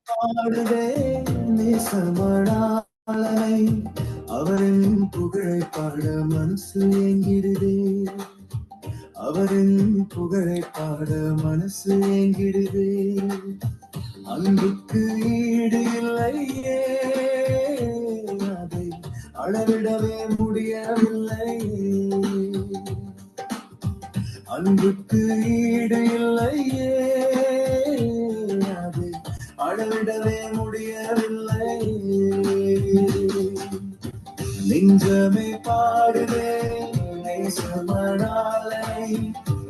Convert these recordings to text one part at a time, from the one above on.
பாடுதே நேசமடாளனை அவரின் புகழை பாட மனசு ஏங்கிடுதே அவரின் புகழை பாட மனசு ஏங்கிடுதே அன்புக்கு ஈடு இல்லையே அதை அளவிடவே முடியவில்லை அன்புக்கு ஈடு இல்லையே அதை அளவிடவே முடியவில்லை நெஞ்சமே பாடுதே நேசமடாளனை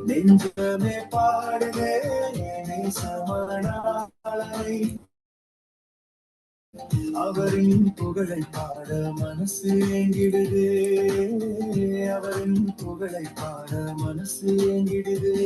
நெஞ்சமே பாடுதே நேசமடாளனை அவரின் புகழை பாட மனசு ஏங்கிடுதே அவரின் புகழை பாட மனசு ஏங்கிடுதே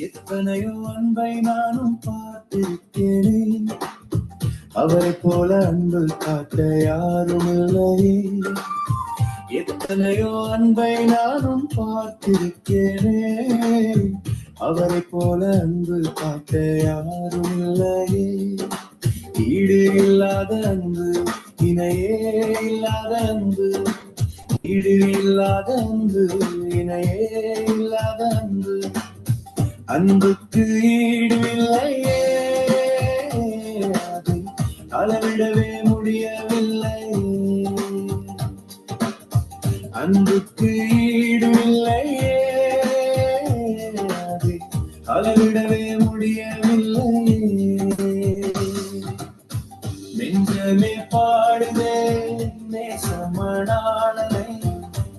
எத்தனையோ அன்பை நானும் பார்த்திருக்கிறேன் அவரை போல அன்பு காட்ட யாரும் இல்லையே எத்தனையோ அன்பை நானும் பார்த்திருக்கிறேன் அவரை போல அன்பு காட்ட யாரும் இல்லையே ஈடு இல்லாத அன்பு இணையே இல்லாத அன்பு ஈடு இல்லாத அன்பு இணையே இல்லாத அன்பு அன்புக்கு ஈடு இல்லையே அதை அளவிடவே முடியவில்லை அன்புக்கு ஈடு இல்லையே அதை அளவிடவே முடியவில்லை நெஞ்சமே பாடுதே நேசமடாளனை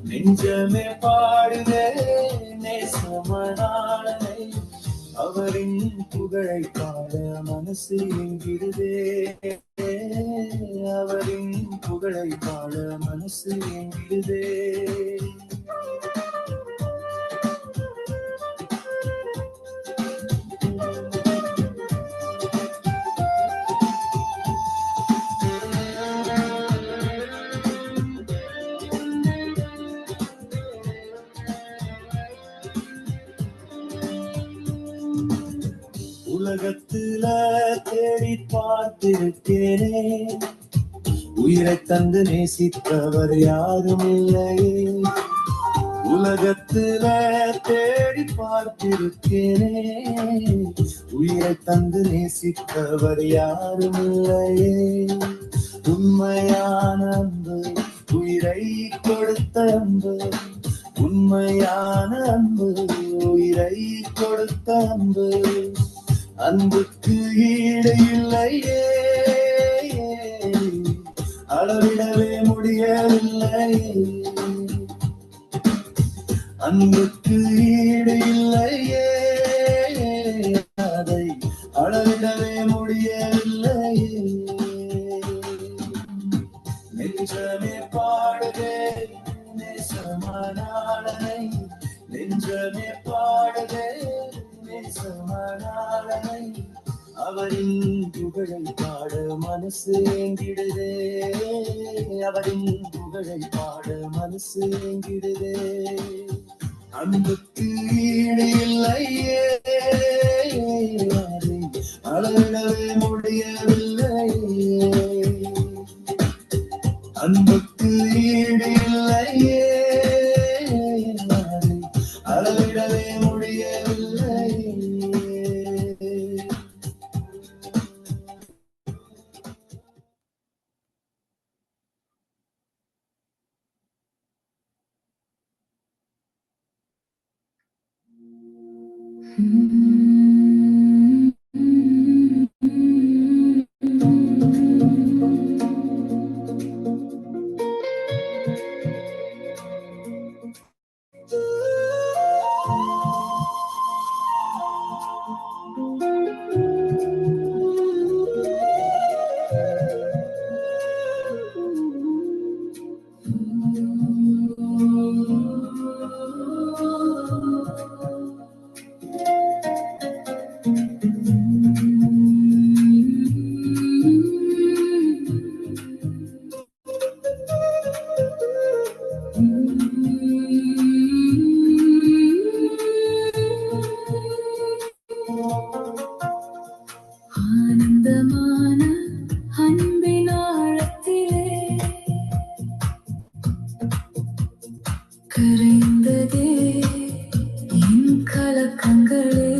நெஞ்சமே பாடுதே நேசமடாளனை அவரின் புகழை பாட மனசு எங்கிடுதே அவரின் புகழை பாட மனசு எங்கிடுதே உலகத்துல தேடி பார்த்திருக்கிறேன் உயிரை தந்து நேசித்தவர் யாரும் இல்லையே உலகத்துல தேடி பார்த்திருக்கிறேன் உயிரை தந்து நேசித்தவர் யாரும் இல்லையே உண்மையான அன்பு உயிரை கொடுத்த அன்பு உண்மையான அன்பு உயிரை கொடுத்த அன்பு அன்புக்கு ஈடு இல்லையே அளவிடவே முடியவில்லை அன்புக்கு ஈடு இல்லையே அதை அளவிடவே முடியவில்லை நெஞ்சமே பாடுதே நேசமடாளனை நெஞ்சமே பாடுதே நேசமடாளனை அவரின் புகழை பாட மனசு ஏங்கிடுதே அவரின் புகழை பாட மனசு ஏங்கிடுதே அன்புக்கு ஈடு இல்லையே அதை அளவிடவே முடியவில்லை அன்புக்கு ஈடு இல்லையே அதை அளவிடவே முடியவில்லை கரைந்ததே என் கலக்கங்களே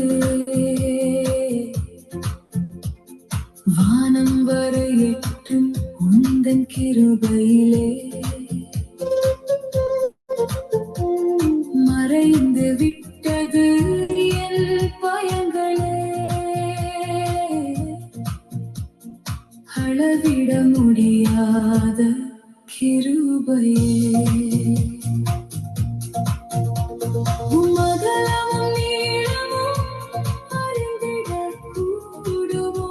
வானம் வரை எட்டும் உந்தன் கிருபையிலே மறைந்து விட்டது என் பயங்களே அளவிட முடியாத கிருபையே உமகலமும் நீளமும் அறிந்திடக் கூடுமோ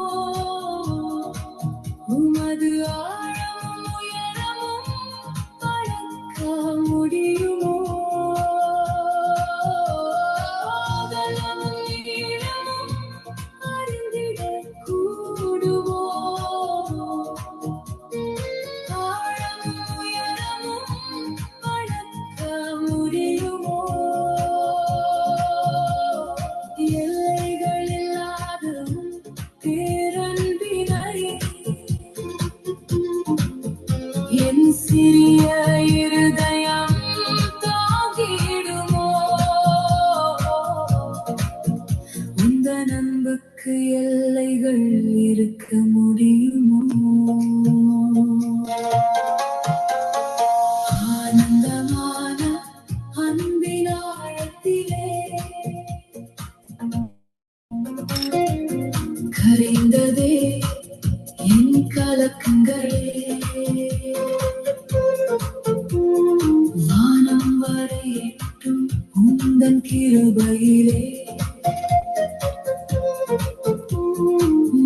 உமது ஆழமும் உயரமும் அளக்க முடியுமோ அகலமும் நீளமும் அறிந்திடக் கூடுமோ ஆழமும் உயரமும் அளக்க முடியுமோ எல்லைகள் இல்லாத உம் பேரன்பினை என் சிறிய இருதயம் தாங்கிடுமோ உந்தன் அன்புக்கு எல்லைகள் இருக்க முடியுமோ ஆனந்தமான அன்பின் ஆழத்திலே கரைந்ததே என் கலக்கங்களே வானம் வரை எட்டும் உந்தன் கிருபையிலே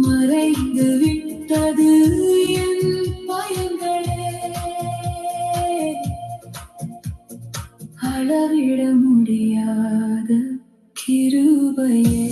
மறைந்து விட்டது என் பயங்களே அளவிட முடியாத கிருபையே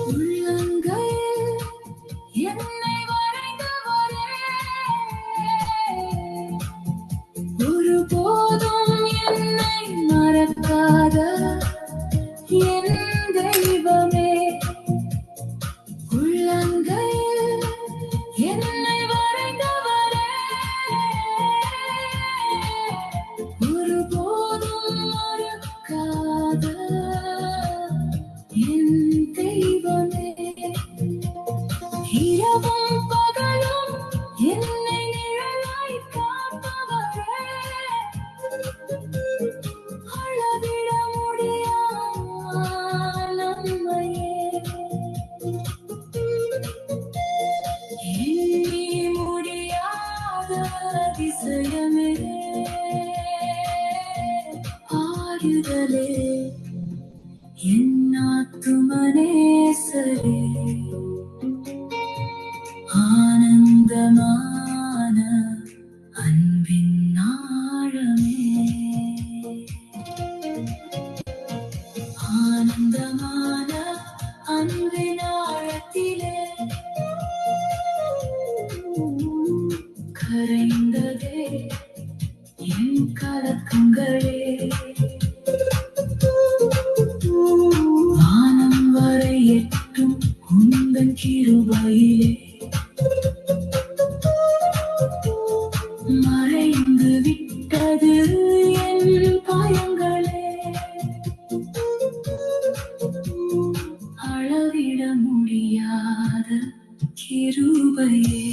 உள்ளங்கையில் என்னை வரைந்தவரே ஒருபோதும் என்னை மறக்காத என் தெய்வமே உள்ளங்கையில் என்னை வரைந்தவரே ஒருபோதும் மறக்காத என் தெய்வமே இரவும் பகலும் என்னை நிழலாய் காப்பவரே அளவிட முடியாத நன்மையே எண்ணி முடியாத அதிசயமே ஆறுதலே என் ஆத்துமனேசரே ஆனந்தமான அன்பின் ஆழமே ஆனந்தமான அன்பின் ஆழத்திலே கரைந்ததே என் கலக்கங்களே வானம் வரை எட்டும் உந்தன் கிருபையிலே மறைந்து விட்டது என் பயங்களே அளவிட முடியாத கிருபையே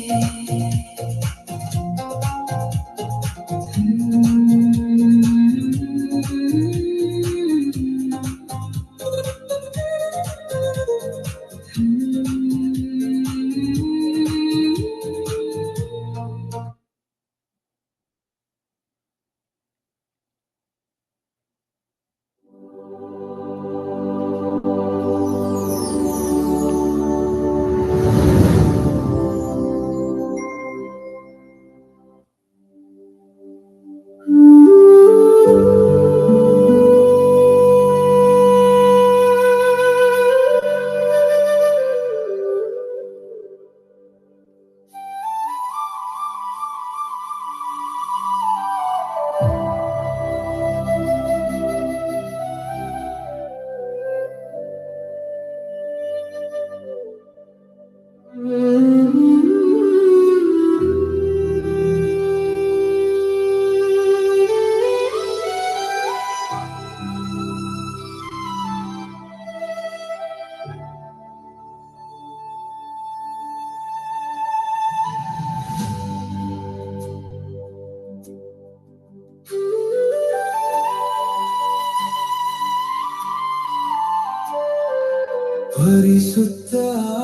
பரிசுத்த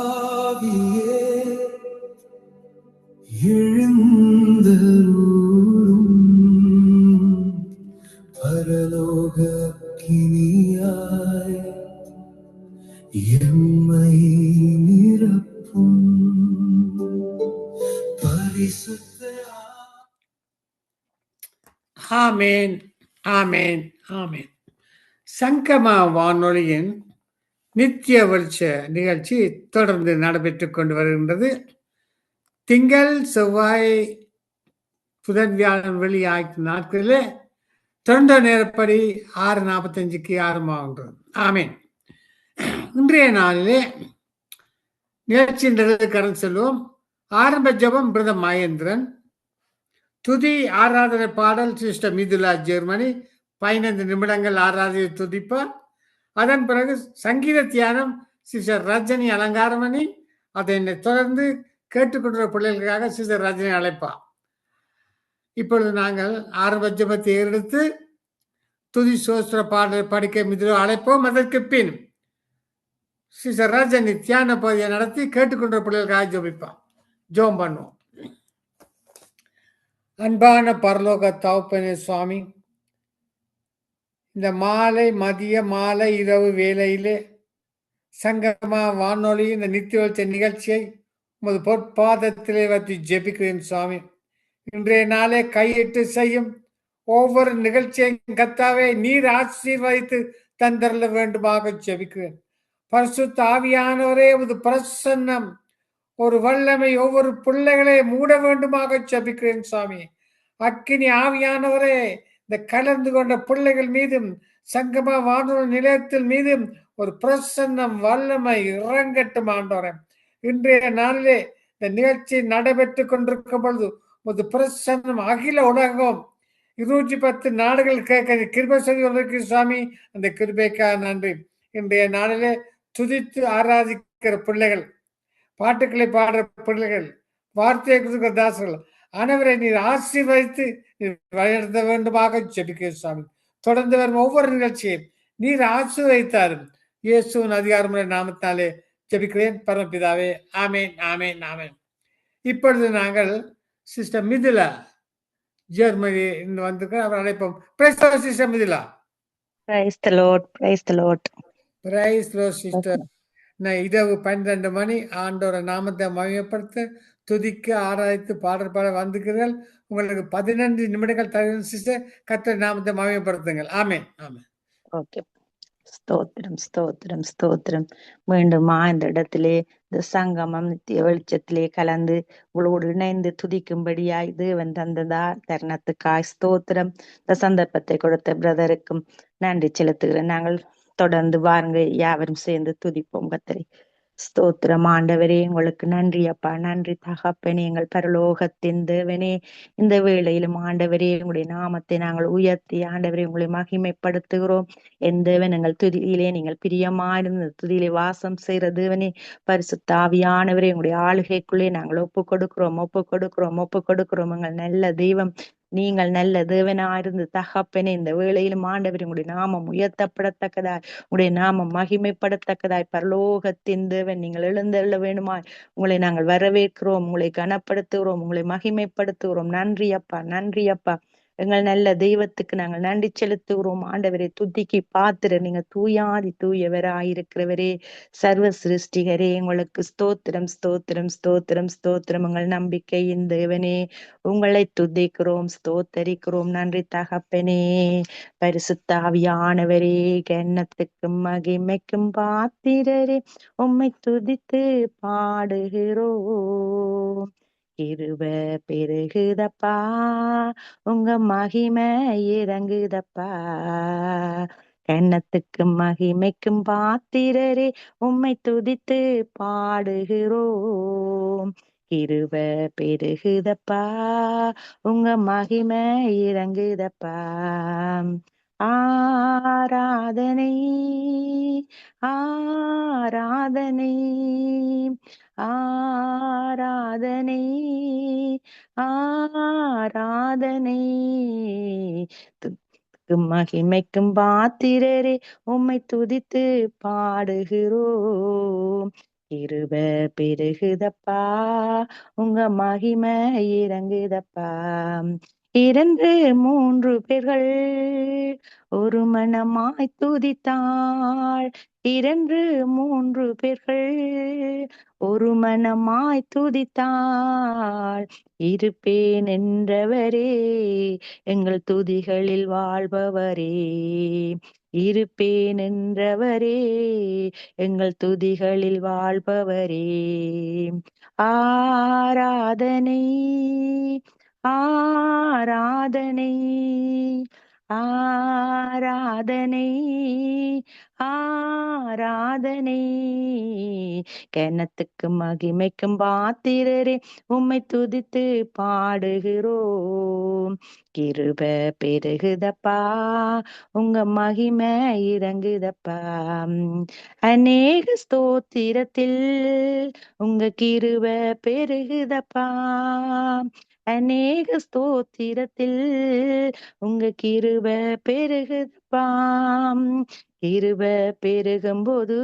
ஆவியே எழுந்தருளும் பரலோக அக்கினியாய் எம்மை நிரப்பும் பரிசுத்த ஆமேன், ஆமேன், ஆமேன். சங்கமா வானொலியின் நித்திய வெளிச்ச நிகழ்ச்சி தொடர்ந்து நடைபெற்றுக் கொண்டு வருகின்றது. திங்கள், செவ்வாய், புதன், வியாழன், வெள்ளி ஆகிய நாட்களிலே தொண்ட நேரப்படி 6:45 ஆரம்பமாகின்றது. ஆமேன். இன்றைய நாளிலே நிகழ்ச்சியின் கடந்து செல்வோம். ஆரம்ப ஜெபம் பிரதர் மகேந்திரன், துதி ஆராதனை பாடல் சிஸ்டர் மிதுலா ஜெர்மனி 15 நிமிடங்கள் ஆராதனை துதிப்பார். அதன் பிறகு சங்கீத தியானம் சிஸ்டர் ரஜினி அலங்காரமணி. அதை தொடர்ந்து கேட்டுக்கொண்ட பிள்ளைகளுக்காக சிஸ்டர் ரஜினி அழைப்பார். இப்பொழுது நாங்கள் ஆரம்ப ஜெபத்தை எடுத்து துதி சோஸ்திர பாடலை படிக்க மிதுலா அழைப்போம். அதற்கு பின் சிஸ்டர் ரஜினி தியான பகுதியை நடத்தி கேட்டுக்கொண்ட பிள்ளைகளுக்காக ஜெபிப்பார். ஜெபம் பண்ணுவோம். அன்பான பரலோக தகப்பனே சுவாமி, இந்த மாலை, மதிய, மாலை, இரவு வேளையிலே சங்கமா வானொலி இந்த நித்திய வெளிச்ச நிகழ்ச்சியை உமது பொற்பாதத்திலே வைத்து ஜெபிக்கிறேன் சுவாமி. இன்றைய நாளே கையிட்டு செய்யும் ஒவ்வொரு நிகழ்ச்சியையும் கர்த்தாவே நீர் ஆசீர்வதித்து தந்தரல வேண்டுமாக ஜெபிக்கிறேன். பரிசுத்த ஆவியானவரே, உமது பிரசன்னம் ஒரு வல்லமை ஒவ்வொரு பிள்ளைகளை மூட வேண்டுமாக ஜெபிக்கிறேன் சுவாமி. அக்கினி ஆவியானவரே, இந்த கலந்து கொண்ட பிள்ளைகள் மீதும் சங்கமா வானொலி நிலையத்தில் மீதும் ஒரு பிரசன்னம் வல்லமை இறங்கட்டும் ஆண்டவரே. இன்றைய நாளிலே இந்த நிகழ்ச்சி நடைபெற்றுக் கொண்டிருக்கும் பொழுது ஒரு பிரசன்னம் அகில உலகம் 210 நாடுகள் கேட்க கிருபை செய்து கொண்டிருக்கிற சுவாமி. அந்த கிருபைக்காக நன்றி. இன்றைய நாளிலே துதித்து ஆராதிக்கிற பிள்ளைகள், பாட்டுக்களை பாடுற பிள்ளைகள், வார்த்தையை கொடுக்கிற தாசர்கள் அனைவரை நீர் ஆசீர்வதித்து வழிநடத்த வேண்டுமாக ஜெபிக்கிறேன் சுவாமி. தொடர்ந்து வரும் ஒவ்வொரு நிகழ்ச்சியும் நீர் ஆசீர்வதித்தாரும் இயேசுவின் அதிகாரமுறை நாமத்தாலே ஜெபிக்கிறேன் பரமபிதாவே. ஆமேன், ஆமேன், ஆமேன். இப்பொழுது நாங்கள் சிஸ்டர் மிதுலா ஜெர்மனி வந்திருக்க அவர் அழைப்போம். Price the lord sister Mithula. Praise the Lord, praise the Lord. Price the lord sister. நான் இரவு 12 மணி ஆண்டோர நாமத்தை மகிமைப்படுத்த துதிக்க ஆராய்த்து பாடல் பாட வந்துக்கிறீர்கள். உங்களுக்கு 15 நிமிடங்கள் தருகிறேன் சிஸ்டர். கர்த்தர் நாமத்தை மகிமைப்படுத்துங்கள். ஆமென், ஆமென். Okay. ஸ்தோத்திரம், ஸ்தோத்திரம், ஸ்தோத்திரம். மீண்டுமா இந்த இடத்திலே இந்த சங்கமம் நித்திய வெளிச்சத்திலே கலந்து உங்களோடு இணைந்து துதிக்கும்படியாய் தேவன் தந்ததா தருணத்துக்காய் ஸ்தோத்திரம். இந்த சந்தர்ப்பத்தை கொடுத்த பிரதருக்கும் நன்றி செலுத்துகிறேன். நாங்கள் தொடர்ந்து வாருங்க, யாவரும் சேர்ந்து துதிப்போம் கர்த்தரை. ஸ்தோத்திரம் ஆண்டவரே, உங்களுக்கு நன்றி அப்பா, நன்றி தகப்பனே, எங்கள் பரலோகத்தின் தேவனே. இந்த வேளையிலும் ஆண்டவரே உங்களுடைய நாமத்தை நாங்கள் உயர்த்தி ஆண்டவரே உங்களை மகிமைப்படுத்துகிறோம். என் தேவன், எங்கள் துதியிலே நீங்கள் பிரியமாயிருந்த துதியிலே வாசம் செய்கிற தேவனே, பரிசுத்த ஆவியானவரே உங்களுடைய ஆளுகைக்குள்ளே நாங்கள் ஒப்பு கொடுக்கிறோம். எங்கள் நல்ல தெய்வம், நீங்கள் நல்ல தேவனாயிருந்து தகப்பனே, இந்த வேளையிலும் ஆண்டவர் உங்களுடைய நாமம் உயர்த்தப்படத்தக்கதாய், உங்களுடைய நாமம் மகிமைப்படத்தக்கதாய் பரலோகத்தின் தேவன் நீங்கள் எழுந்தருள வேண்டுமாய் உங்களை நாங்கள் வரவேற்கிறோம், உங்களை கனப்படுத்துகிறோம், உங்களை மகிமைப்படுத்துகிறோம். நன்றி அப்பா, நன்றி அப்பா. எங்கள் நல்ல தெய்வத்துக்கு நாங்கள் நன்றி செலுத்துகிறோம் ஆண்டவரே. துதிக்கு பாத்திர நீங்க தூயாதி தூயவராயிருக்கிறவரே, சர்வ சிருஷ்டிகரே, உங்களுக்கு ஸ்தோத்திரம், ஸ்தோத்திரம், ஸ்தோத்திரம், ஸ்தோத்திரம். எங்கள் நம்பிக்கையின் தேவனே, உங்களை துதிக்கிறோம், ஸ்தோத்தரிக்கிறோம். நன்றி தகப்பனே. பரிசுத்த ஆவியானவரே, கன்னத்துக்கும் மகிமைக்கும் பாத்திரரே, உம்மை துதித்து பாடுகிறோம். கிருப பெருகுதப்பா, உங்க மகிமை இறங்குதப்பா. கன்னத்துக்கும் மகிமைக்கும் பாத்திரரே, உம்மை துதித்து பாடுகிறோம். கிருப பெருகுதப்பா, உங்க மகிமை இறங்குதப்பா. ஆராதனை, ஆராதனை, ஆராதனை, ஆராதனை. கனத்துக்கும் மகிமைக்கும் பாத்திரரே உம்மை துதித்து பாடுகிறோம். கிருப பெருகுதப்பா, உங்க மகிமை இறங்குதப்பா. 2 3 பேர்கள் ஒரு மனமாய் துதித்தாள். 2 3 பேர்கள் ஒரு மனமாய் துதித்தாள். இருப்பேன் என்றவரே, எங்கள் துதிகளில் வாழ்பவரே. இருப்பேன் என்றவரே, எங்கள் துதிகளில் வாழ்பவரே. ஆராதனை ஆராதனை ஆராதனை ஆராதனை. கனத்துக்கும் மகிமைக்கும் பாத்திரரே உம்மை துதித்து பாடுகிறோம். கிருப பெருகுதப்பா, உங்க மகிமை இறங்குதப்பா. அநேக ஸ்தோத்திரத்தில் உங்க கிருப பெருகுதப்பா. அநேக ஸ்தோத்திரத்தில் உங்க கிருப பெருகுதப்பா. கிருப பெருகும்போது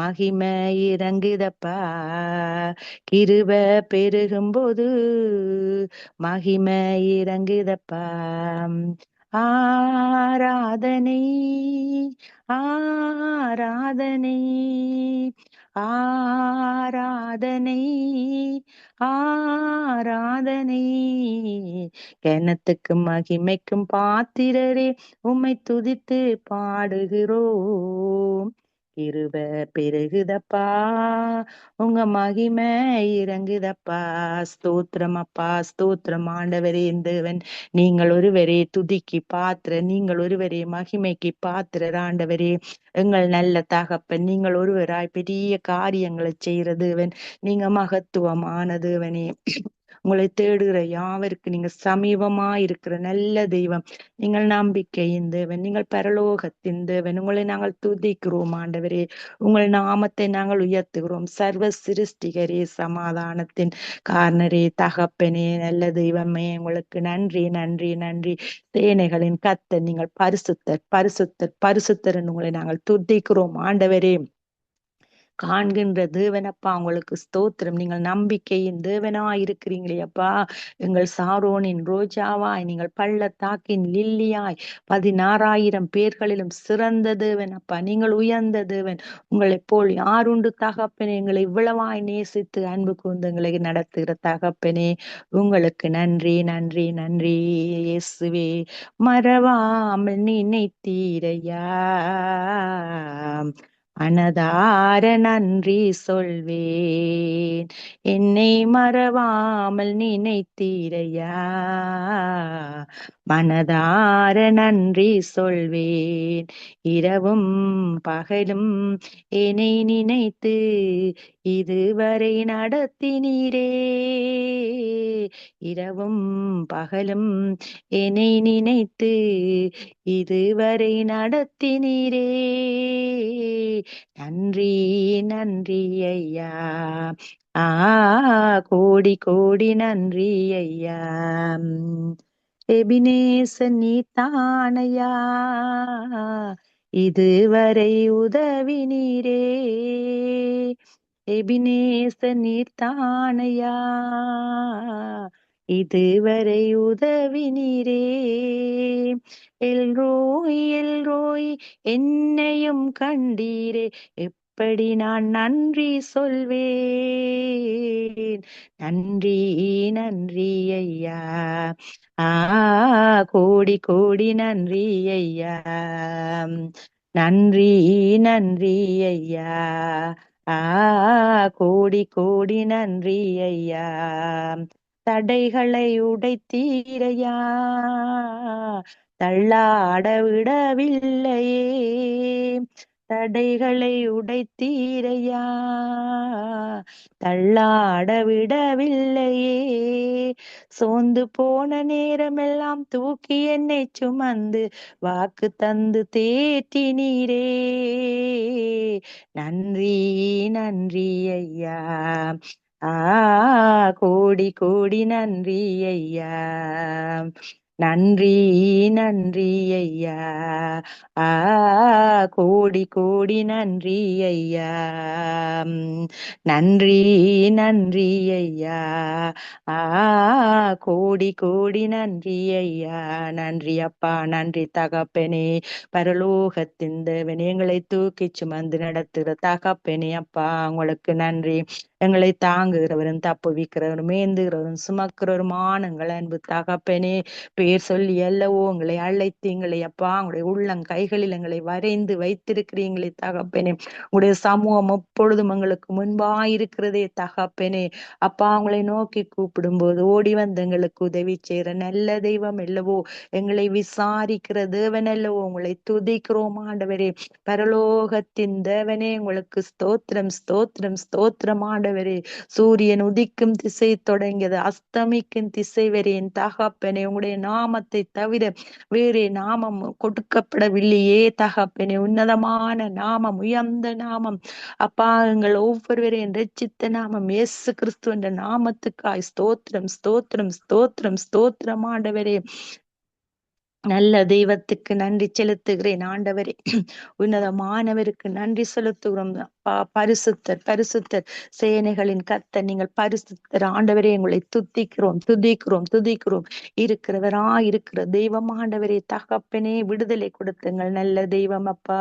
மகிமை இறங்குதப்பா. கிருப பெருகும்போது மகிமை இறங்குதப்பா. ஆராதனை ஆராதனை ஆராதனை ஆராதனை. கனத்துக்கும் மகிமைக்கும் பாத்திரரே உம்மை துதித்து பாடுகிறோம். கிருப பெருகுதப்பா, உங்க மகிமை இறங்குதப்பா. ஸ்தோத்திரம் அப்பா, ஸ்தோத்திரம் ஆண்டவரே. தேவன் நீங்கள் ஒருவரே துதிக்கு பாத்திர, நீங்கள் ஒருவரே மகிமைக்கு பாத்திரர் ஆண்டவரே. எங்கள் நல்ல தகப்பன், நீங்கள் ஒருவராய் பெரிய காரியங்களை செய்கிற தேவன். நீங்க மகத்துவமான தேவனே. உங்களை தேடுகிற யாவருக்கு நீங்க சமீபமா இருக்கிற நல்ல தெய்வம். நீங்கள் நம்பிக்கையின் தேவன், நீங்கள் பரலோகத்தின் தேவன். உங்களை நாங்கள் துதிக்கிறோம் ஆண்டவரே. உங்கள் நாமத்தை நாங்கள் உயர்த்துகிறோம். சர்வ சிருஷ்டிகரே, சமாதானத்தின் காரணரே, தகப்பனே, நல்ல தெய்வமே, உங்களுக்கு நன்றி நன்றி நன்றி. சேனைகளின் கர்த்தர், நீங்கள் பரிசுத்தர் பரிசுத்தர் பரிசுத்தர் என்று உங்களை நாங்கள் துதிக்கிறோம் ஆண்டவரே. காண்கின்ற தேவனப்பா, உங்களுக்கு ஸ்தோத்திரம். நீங்கள் நம்பிக்கையின் தேவனாய் இருக்கிறீங்களே அப்பா. எங்கள் சாரோனின் ரோஜாவாய், நீங்கள் பள்ளத்தாக்கின் லில்லியாய், 16,000 பேர்களிலும் சிறந்த தேவன் அப்பா. நீங்கள் உயர்ந்த தேவன். உங்களைப் போல் யாருண்டு தகப்பனே? எங்களை இவ்வளவாய் நேசித்து அன்பு கூர்ந்து எங்களை நடத்துகிற தகப்பனே, உங்களுக்கு நன்றி நன்றி நன்றி. இயேசுவே, மறவாமல் நினைத்தீரையா, மனதார நன்றி சொல்வேன். என்னை மறவாமல் நினைத்தீரையா, மனதார நன்றி சொல்வேன். இரவும் பகலும் என்னை நினைத்து இதுவரை நடத்தினீரே. இரவும் பகலும் என்னை நினைத்து இதுவரை நடத்தினீரே. நன்றி நன்றி ஐயா. கோடி கோடி நன்றி ஐயா. எபினேசன் நீதானையா, இதுவரை உதவினீரே. எபினேசன் நீதானையா, இதுவரை உதவினீரே. எல்ரோய் எல்ரோய், என்னையும் கண்டீரே. எப்படி நான் நன்றி சொல்வேன்? நன்றி நன்றி ஐயா. கோடி கோடி நன்றி ஐயா. நன்றி நன்றி ஐயா. கோடி கோடி நன்றி ஐயா. தடைகளை உடைத்தீரையா, தள்ளாட விடவில்லையே. தடைகளை உடைத்தீரையா, தள்ளாட விடவில்லையே. சோர்ந்து போன நேரமெல்லாம் தூக்கி என்னை சுமந்து வாக்கு தந்து தேற்றினீரே. நன்றி நன்றி ஐயா. கோடி கோடி நன்றி ஐயா. நன்றி நன்றி ஐயா. ஆ கோடி கோடி நன்றி ஐயா. நன்றி நன்றி ஐயா. ஆ கோடி கோடி நன்றி ஐயா. நன்றி அப்பா, நன்றி தகப்பனே. பரலோகத்தின் தேவனே, எங்களை தூக்கி சுமந்து நடத்துகிற தகப்பனே அப்பா, உங்களுக்கு நன்றி. எங்களை தாங்குகிறவரும் தப்புவிக்கிறவரும் ஏந்துகிறவரும் சுமக்கிறவருமான எங்கள் அன்பு தகப்பனே, பேர் சொல்லி அல்லவோ உங்களை அழைத்து எங்களை அப்பா உங்களுடைய உள்ளங்கைகளில் எங்களை வரைந்து வைத்திருக்கிறீங்களே தகப்பனே. உங்களுடைய சமூகம் எப்பொழுதும் எங்களுக்கு முன்பாயிருக்கிறதே தகப்பனே. அப்பா, உங்களை நோக்கி கூப்பிடும் போது ஓடி வந்து எங்களுக்கு உதவி செய்கிற நல்ல தெய்வம் அல்லவோ, எங்களை விசாரிக்கிற தேவன் அல்லவோ. உங்களை துதிக்கிறோம் ஆண்டவரே. பரலோகத்தின் தேவனே, உங்களுக்கு ஸ்தோத்திரம் ஸ்தோத்திரம் ஸ்தோத்திரம் ஆண்டவரே. சூரியன் உதிக்கும் திசை தொடங்கியது அஸ்தமிக்கும் திசை வரை என் தகப்பனே, உங்களுடைய நாமத்தை தவிர வேறே நாமம் கொடுக்கப்படவில்லையே தகப்பனே. உன்னதமான நாமம், உயர்ந்த நாமம் அப்பா, எங்கள் ஒவ்வொருவரையும் ரட்சித்த நாமம் இயேசு கிறிஸ்து என்ற நாமத்துக்காய் ஸ்தோத்திரம் ஸ்தோத்திரம் ஸ்தோத்திரம் ஸ்தோத்திரம் ஆண்டவரே. நல்ல தெய்வத்துக்கு நன்றி செலுத்துகிறேன் ஆண்டவரே. உன்னதமானவருக்கு நன்றி செலுத்துகிறோம் அப்பா. பரிசுத்தர் பரிசுத்தர், சேனைகளின் கர்த்தர், நீங்கள் பரிசுத்தர் ஆண்டவரே. உங்களை துதிக்கிறோம் துதிக்கிறோம் துதிக்கிறோம். இருக்கிற தெய்வம் ஆண்டவரே. தகப்பனே, விடுதலை கொடுத்துங்கள் நல்ல தெய்வம் அப்பா.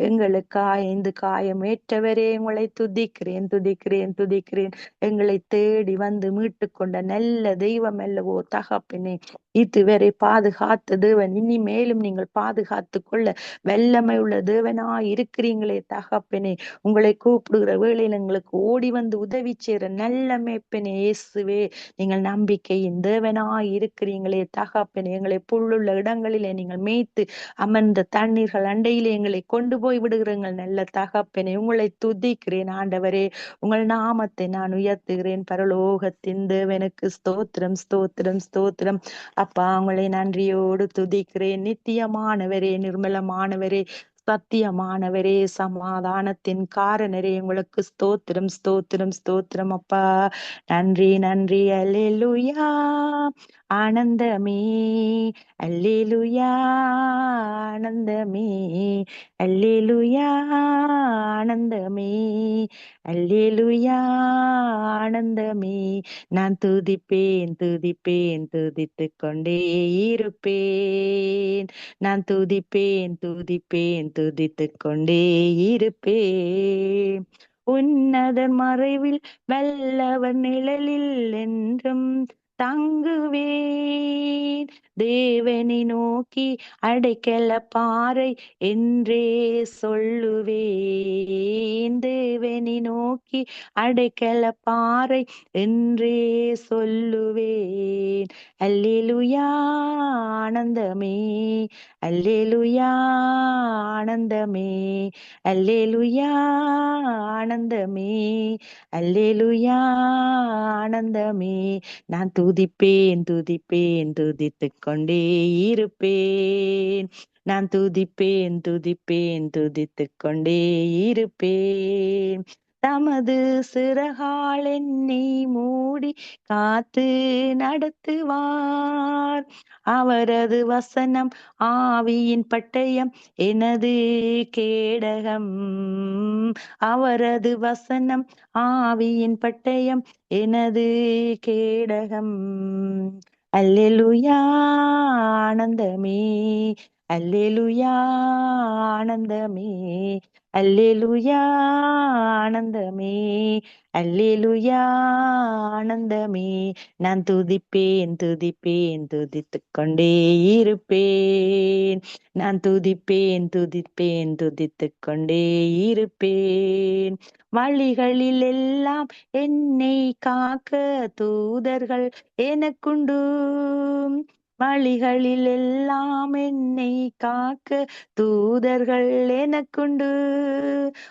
எங்களுக்காய் இந்த காயம் ஏற்றவரே, உங்களை துதிக்கிறேன் துதிக்கிறேன் துதிக்கிறேன். எங்களை தேடி வந்து மீட்டு கொண்ட நல்ல தெய்வம் அல்லவோ தகப்பனே. இதுவரை பாதுகாத்த தேவன், இனி மேலும் நீங்கள் பாதுகாத்து கொள்ள வல்லமை உள்ள தேவனாய் இருக்கிறீங்களே தகப்பனே. உங்களை கூப்பிடுகிற வேளையில் எங்களுக்கு ஓடி வந்து உதவி செய்கிற நல்ல மேய்ப்பனே இயேசுவே. நீங்கள் நம்பிக்கையின் தேவனாய் இருக்கிறீங்களே தகப்பனே. எங்களை புல்லுள்ள இடங்களிலே நீங்கள் மேய்த்து அமர்ந்த தண்ணீர்கள் அண்டையிலே எங்களை கொண்டு போய் விடுகிறீங்கள் நல்ல தகப்பனே. உங்களை துதிக்கிறேன் ஆண்டவரே. உங்கள் நாமத்தை நான் உயர்த்துகிறேன். பரலோகத்தின் தேவனுக்கு ஸ்தோத்திரம் ஸ்தோத்திரம் ஸ்தோத்திரம் அப்பா. உங்களை நன்றியோடு துதிக்கிறேன். நித்தியமானவரே, நிர்மலமானவரே, சத்தியமானவரே, சமாதானத்தின் காரணரே, உங்களுக்கு ஸ்தோத்திரம் ஸ்தோத்திரம் ஸ்தோத்திரம் அப்பா. நன்றி நன்றி. அல்லேலூயா ஆனந்தமே, அல்லேலூயா ஆனந்தமே, அல்லேலூயா ஆனந்தமே, அல்லேலூயா ஆனந்தமே. நான் துதிப்பேன் துதிப்பேன் துதித்துக் கொண்டே இருப்பேன். நான் துதிப்பேன் துதிப்பேன் துதித்துக் கொண்டே இருப்பேன். உன்னதர் மறைவில் வல்லவர் நிழலில் என்றும் தங்குவேன். தேவனை நோக்கி அடைக்கல பாறை என்றே சொல்லுவேன். தேவனை நோக்கி அடைக்கல பாறை என்றே சொல்லுவேன். அல்லேலூயா ஆனந்தமே, அல்லேலூயா ஆனந்தமே, அல்லேலூயா ஆனந்தமே, அல்லேலூயா ஆனந்தமே. நான் துதிப்பேன் துதிப்பேன் துதித்துக் கொண்டே இருப்பேன். நான் துதிப்பேன் துதிப்பேன் துதித்துக் கொண்டே இருப்பேன். தமது சிறகால் என்னை மூடி காத்து நடத்துவார். அவரது வசனம் ஆவியின் பட்டயம் எனது கேடகம். அவரது வசனம் ஆவியின் பட்டயம் எனது கேடகம். அல்லேலூயா ஆனந்தமே, அல்லேலூயா ஆனந்தமே, அல்லேலூயா ஆனந்தமே, அல்லேலூயா ஆனந்தமே. நான் துதிப்பேன் துதிப்பேன் துதித்துக் கொண்டே இருப்பேன். நான் துதிப்பேன் துதிப்பேன் துதித்துக் கொண்டே இருப்பேன். வழிகளில் எல்லாம் என்னை காக்க தூதர்கள் எனக்குண்டு. வழிகளில் எல்லாம் என்னை காக்க தூதர்கள் எனக்குண்டு.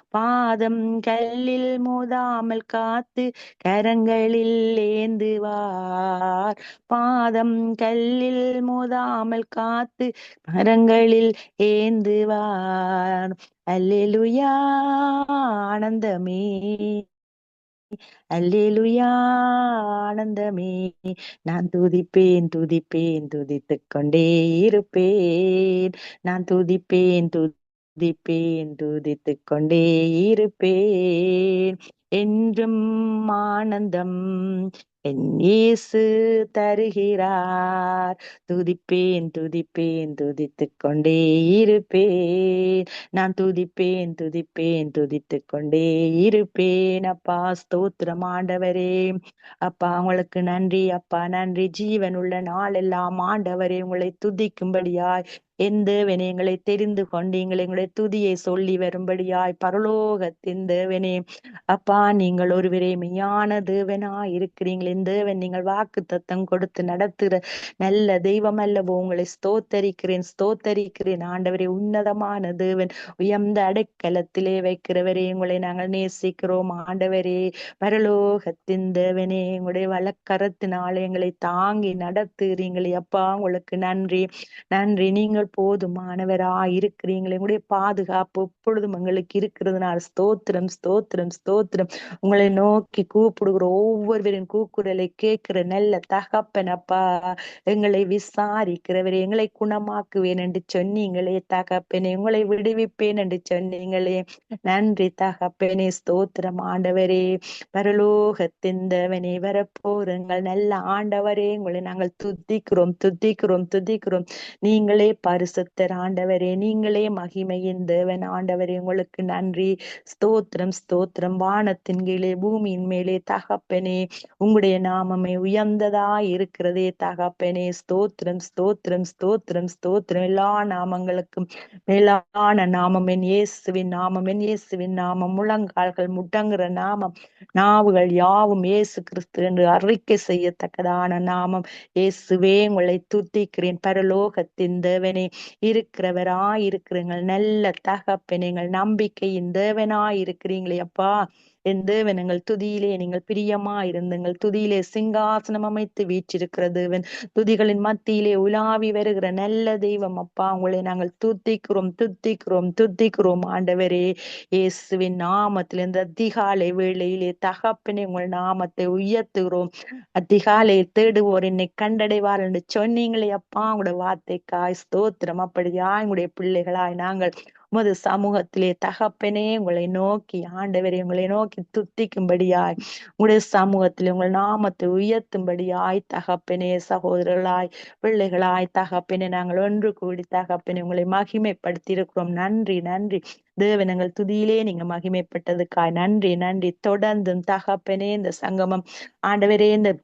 பாதம் கல்லில் மோதாமல் காத்து கரங்களில் ஏந்துவார். பாதம் கல்லில் மோதாமல் காத்து கரங்களில் ஏந்துவார். அல்லேலூயா ஆனந்தமே, அல்லேலுயா ஆனந்தமே. நான் துதிப்பேன் துதிப்பேன் துதித்துக் கொண்டே இருப்பேன். நான் துதிப்பேன் துதிப்பேன் துதித்துக் கொண்டே இருப்பேன். என்றும் ஆனந்தம் என் இயேசு தருகிறார். துதிப்பேன் துதிப்பேன் துதித்துக் கொண்டே இருப்பேன். நான் துதிப்பேன் துதிப்பேன் துதித்துக் கொண்டே இருப்பேன். அப்பா ஸ்தோத்திரம் ஆண்டவரே. அப்பா உங்களுக்கு நன்றி அப்பா, நன்றி. ஜீவன் உள்ள நாள் எல்லாம் ஆண்டவரே உங்களை துதிக்கும்படியாய் என் தேவனே எங்களை தெரிந்து கொண்டீங்கள். எங்களுடைய துதியை சொல்லி வரும்படியாய் பரலோகத்தின் தேவனே அப்பா, நீங்கள் ஒருவரே மெய்யான தேவனா இருக்கிறீங்கள். இந்த தேவன் நீங்கள் வாக்கு தத்தம் கொடுத்து நடத்துகிற நல்ல தெய்வம் அல்லவோ. உங்களை ஸ்தோத்தரிக்கிறேன் ஸ்தோத்தரிக்கிறேன் ஆண்டவரே. உன்னதமான தேவன், உயர்ந்த அடைக்கலத்திலே வைக்கிறவரே, உங்களை நாங்கள் நேசிக்கிறோம் ஆண்டவரே. பரலோகத்தின் தேவனே, உங்களுடைய வழக்கரத்தினாலே எங்களை தாங்கி நடத்துகிறீங்களே அப்பா, உங்களுக்கு நன்றி நன்றி. நீங்கள் போதுமானவரா இருக்கிறீங்களே. உங்களுடைய பாதுகாப்பு எப்பொழுதும் எங்களுக்கு இருக்கிறதுனால ஸ்தோத்திரம் ஸ்தோத்திரம் ஸ்தோத்திரம். உங்களை நோக்கி கூப்பிடுகிற ஒவ்வொருவரின் கூக்குரலை கேட்கிற நல்ல தகப்பன் அப்பா, எங்களை விசாரிக்கிறவரே, எங்களை குணமாக்குவேன் என்று சொன்னீங்களே தகப்பனே, உங்களை விடுவிப்பேன் என்று சொன்னீங்களே. நன்றி தகப்பனே, ஸ்தோத்திரம் ஆண்டவரே. பரலோகத்தின் தேவனே, வரப்போருங்கள் நல்ல ஆண்டவரே, உங்களை நாங்கள் துதிக்கிறோம் துதிக்கிறோம் துதிக்கிறோம். நீங்களே பரிசுத்தர் ஆண்டவரே, நீங்களே மகிமையின் தேவன் ஆண்டவரே. உங்களுக்கு நன்றி ஸ்தோத்திரம் ஸ்தோத்திரம். வானத்தின் கீழே பூமியின் மேலே தகப்பனே, உங்களுடைய நாமமே உயர்ந்ததா இருக்கிறதே தகப்பனே. ஸ்தோத்திரம் ஸ்தோத்திரம் ஸ்தோத்திரம் ஸ்தோத்திரம். எல்லா நாமங்களுக்கும் மேலான நாமம் என் இயேசுவின் நாமம், என் இயேசுவின் நாமம். முழங்கால்கள் முடங்குற நாமம், நாவுகள் யாவும் இயேசு கிறிஸ்து என்று அறிக்கை செய்யத்தக்கதான நாமம். இயேசுவே உங்களை துதிக்கிறேன். பரலோகத்தின் தேவனே, இருக்கிறவராயிருக்கிறீங்கள் நல்ல தகப்பனே, எங்கள் நம்பிக்கையின் தேவனாயிருக்கிறீங்களே அப்பா. என் தேவன், எங்கள் துதியிலே நீங்கள் பிரியமா இருந்துங்கள். துதியிலே சிங்காசனம் அமைத்து வீற்றிருக்கிற தேவன், துதிகளின் மத்தியிலே உலாவி வருகிற நல்ல தெய்வம் அப்பா. உங்களை நாங்கள் துதிக்கிறோம் துதிக்கிறோம் துதிக்கிறோம் ஆண்டவரே. இயேசுவின் நாமத்தில் இந்த அதிகாலை வேளையிலே தகப்பனே உங்கள் நாமத்தை உயர்த்துகிறோம். அதிகாலையில் தேடுவோர் என்னை கண்டடைவார் என்று சொன்னீங்களே அப்பா. உங்களுடைய வார்த்தைக்காய் ஸ்தோத்திரம். அப்படியா உங்களுடைய பிள்ளைகளாய் நாங்கள் உமது சமூகத்திலே தகப்பனே உங்களை நோக்கி ஆண்டவரே, உங்களை நோக்கி துதிக்கும்படியாய் உங்களுடைய சமூகத்திலே உங்கள் நாமத்தை உயர்த்தும்படியாய் தகப்பனே, சகோதரர்களாய் பிள்ளைகளாய் தகப்பனே நாங்கள் ஒன்று கூடி தகப்பனே உங்களை மகிமைப்படுத்தி இருக்கிறோம். நன்றி நன்றி தேவன். எங்கள் துதியிலே நீங்க மகிமைப்பட்டதுக்காய் நன்றி நன்றி. தொடர்ந்தும் தகப்பனே இந்த சங்கமம் ஆண்டவரே, இந்த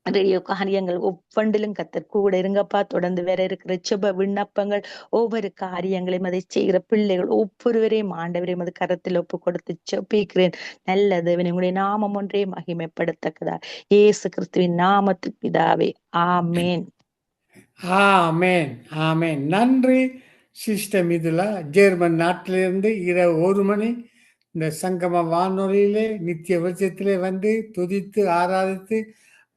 ரேடியோ காரியங்கள் ஒவ்வொன்றிலும் கத்தர் கூட இருங்கப்பா. தொடர்ந்து வேற இருக்கிற சுப விண்ணப்பங்கள், ஒவ்வொரு காரியங்களையும் அதை செய்கிற பிள்ளைகள் ஒவ்வொருவரையும் ஆண்டவரையும் அது கரத்தில் ஒப்பு கொடுத்து செபிக்கிறேன். நல்ல தேவன், உங்களுடைய நாமம் ஒன்றே மகிமைப்படுத்தக்கதா இயேசு கிறிஸ்துவின் நாமத்தில் பிதாவே, ஆமேன். ஆமென் ஆமென். நன்றி சிஸ்டர் மிதுலா. ஜெர்மன் நாட்டிலிருந்து இரவு 1 மணி இந்த சங்கம வானொலியிலே நித்திய வெளிச்சத்திலே வந்து துதித்து ஆராதித்து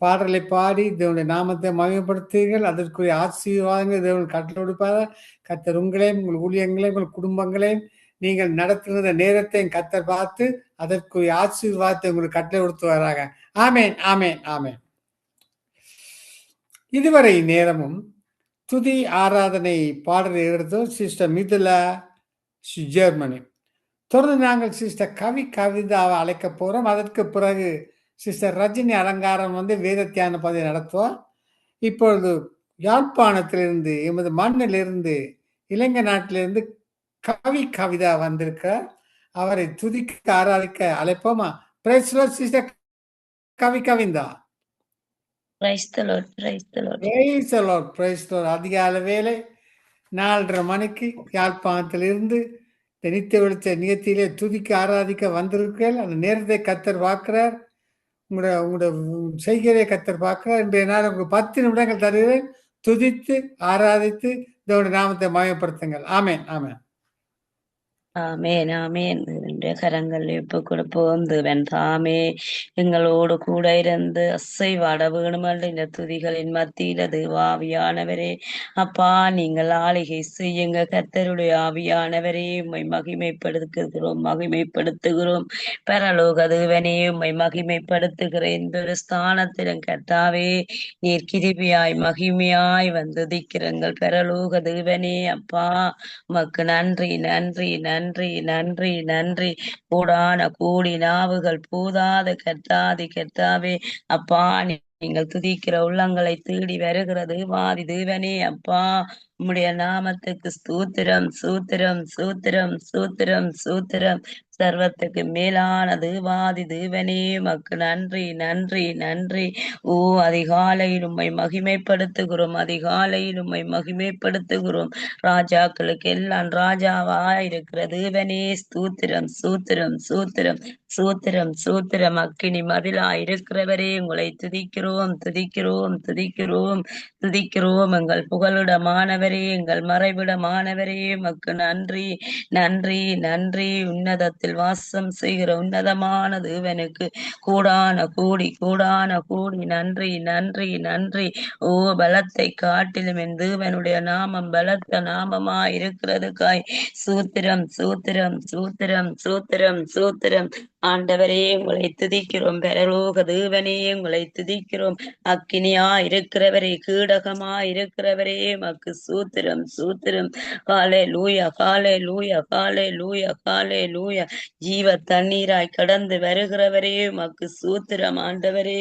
பாடலை பாடி தேவனுடைய நாமத்தை மகிமைப்படுத்துங்கள். அதற்குரிய ஆசீர்வாதங்கள் தேவன் கட்டளை கொடுப்பார். கத்தர் உங்களையும் உங்கள் ஊழியங்களையும் உங்கள் குடும்பங்களையும் நீங்கள் நடத்துகிற நேரத்தையும் கத்தர் பார்த்து அதற்குரிய ஆசீர்வாதத்தை உங்களுக்கு கட்டளை கொடுத்து வராங்க. ஆமேன் ஆமேன் ஆமேன். இதுவரை நேரமும் துதி ஆராதனை பாடலை எடுத்தோம் சிஸ்டர் மிதுலா, ஜெர்மனி. தொடர்ந்து நாங்கள் சிஸ்டர் கவிதாவை அழைக்க போறோம். அதற்கு பிறகு சிஸ்டர் ரஜினி அலங்காரம் வந்து வேத தியான பகுதியை நடத்துவார். இப்பொழுது யாழ்ப்பாணத்திலிருந்து, எமது மண்ணிலிருந்து, இலங்கை நாட்டிலிருந்து கவிதா வந்திருக்கிறார். அவரை துதிக்க ஆராதிக்க அழைப்போமா? Praise the lord sister Kavitha. Praise the lord, praise the lord. Praise the lord, praise the lord. அதிகாலை வேளை 4:30 மணிக்கு யாழ்ப்பாணத்திலிருந்து இந்த நித்திய வெளிச்ச நிகழ்ச்சியிலே துதிக்க ஆராதிக்க வந்திருக்கிறீர்கள். அந்த நேரத்தை கத்தர் பார்க்கிறார். உங்களோட செய்கிறதை கத்தர் பார்க்கிறார். இன்றைய நாள் உங்களுக்கு 10 நிமிடங்கள் தருகிறேன். துதித்து ஆராதித்து இதோட நாமத்தை மயப்படுத்துங்கள். ஆமேன் ஆமேன் ஆமேன் ஆமேன். தாழ்மையுடைய கரங்கள் இப்ப கொடுப்போம். தேவன் தாமே எங்களோடு கூட இருந்து அசைவாட வேணுமல்ல இந்த துதிகளின் மத்தியில தேவாவியானவரே அப்பா நீங்கள் ஆளிகை செய்யுங்க. கர்த்தருடைய ஆவியானவரே உம்மை மகிமைப்படுத்துகிறோம். பரலோக தேவனே உம்மை மகிமைப்படுத்துகிற இந்த ஒரு ஸ்தானத்திலும் கர்த்தாவே நீர் கிருபியாய் மகிமையாய் வந்து திக்கிறங்கள். பரலோக தேவனே அப்பா உமக்கு நன்றி நன்றி நன்றி நன்றி நன்றி. கூடான கூடி நாவுகள் போதாத கர்த்தாவே அப்பா நீங்கள் துதிக்கிற உள்ளங்களை தேடி வருகிறது வாதி தேவனே அப்பா உம்முடைய நாமத்துக்கு ஸ்தோத்திரம் சூத்திரம் சூத்திரம் சூத்திரம் சூத்திரம். சர்வத்துக்கு மேலான தேவாதி தேவனே மக்கு நன்றி நன்றி நன்றி. ஓ அதிகாலையில் உம்மை மகிமைப்படுத்துகிறோம். ராஜாக்களுக்கு எல்லாம் ராஜாவா இருக்கிற தேவனே ஸ்தோத்திரம் சூத்திரம் சூத்திரம் சூத்திரம் சூத்திரம். அக்கினி மதிலா இருக்கிறவரே உங்களை துதிக்கிறோம். எங்கள் புகலிடமானவரே எங்கள் மறைவிடமானவரே மக்கு நன்றி நன்றி நன்றி. உன்னதத்தில் வாசம் செய்கிற உன்னதமான தேவனுக்கு கூடான கூடி நன்றி நன்றி நன்றி. ஓ பலத்தை காட்டிலும் என் தேவனுடைய நாமம் பலத்த நாமமா இருக்கிறதுக்காய் சூத்திரம் சூத்திரம் சூத்திரம் சூத்திரம் சூத்திரம். ஆண்டவரே உங்களை துதிக்கிறோம். பரலோக தேவனே உங்களை துதிக்கிறோம். அக்கினியா இருக்கிறவரே கீடகமா இருக்கிறவரே மக்கு சூத்திரம் சூத்திரம். காலே லூயா காலே லூயா காலே லூயா காலே லூயா. ஜீவ தண்ணீராய் கடந்து வருகிறவரே மக்கு சூத்திரம். ஆண்டவரே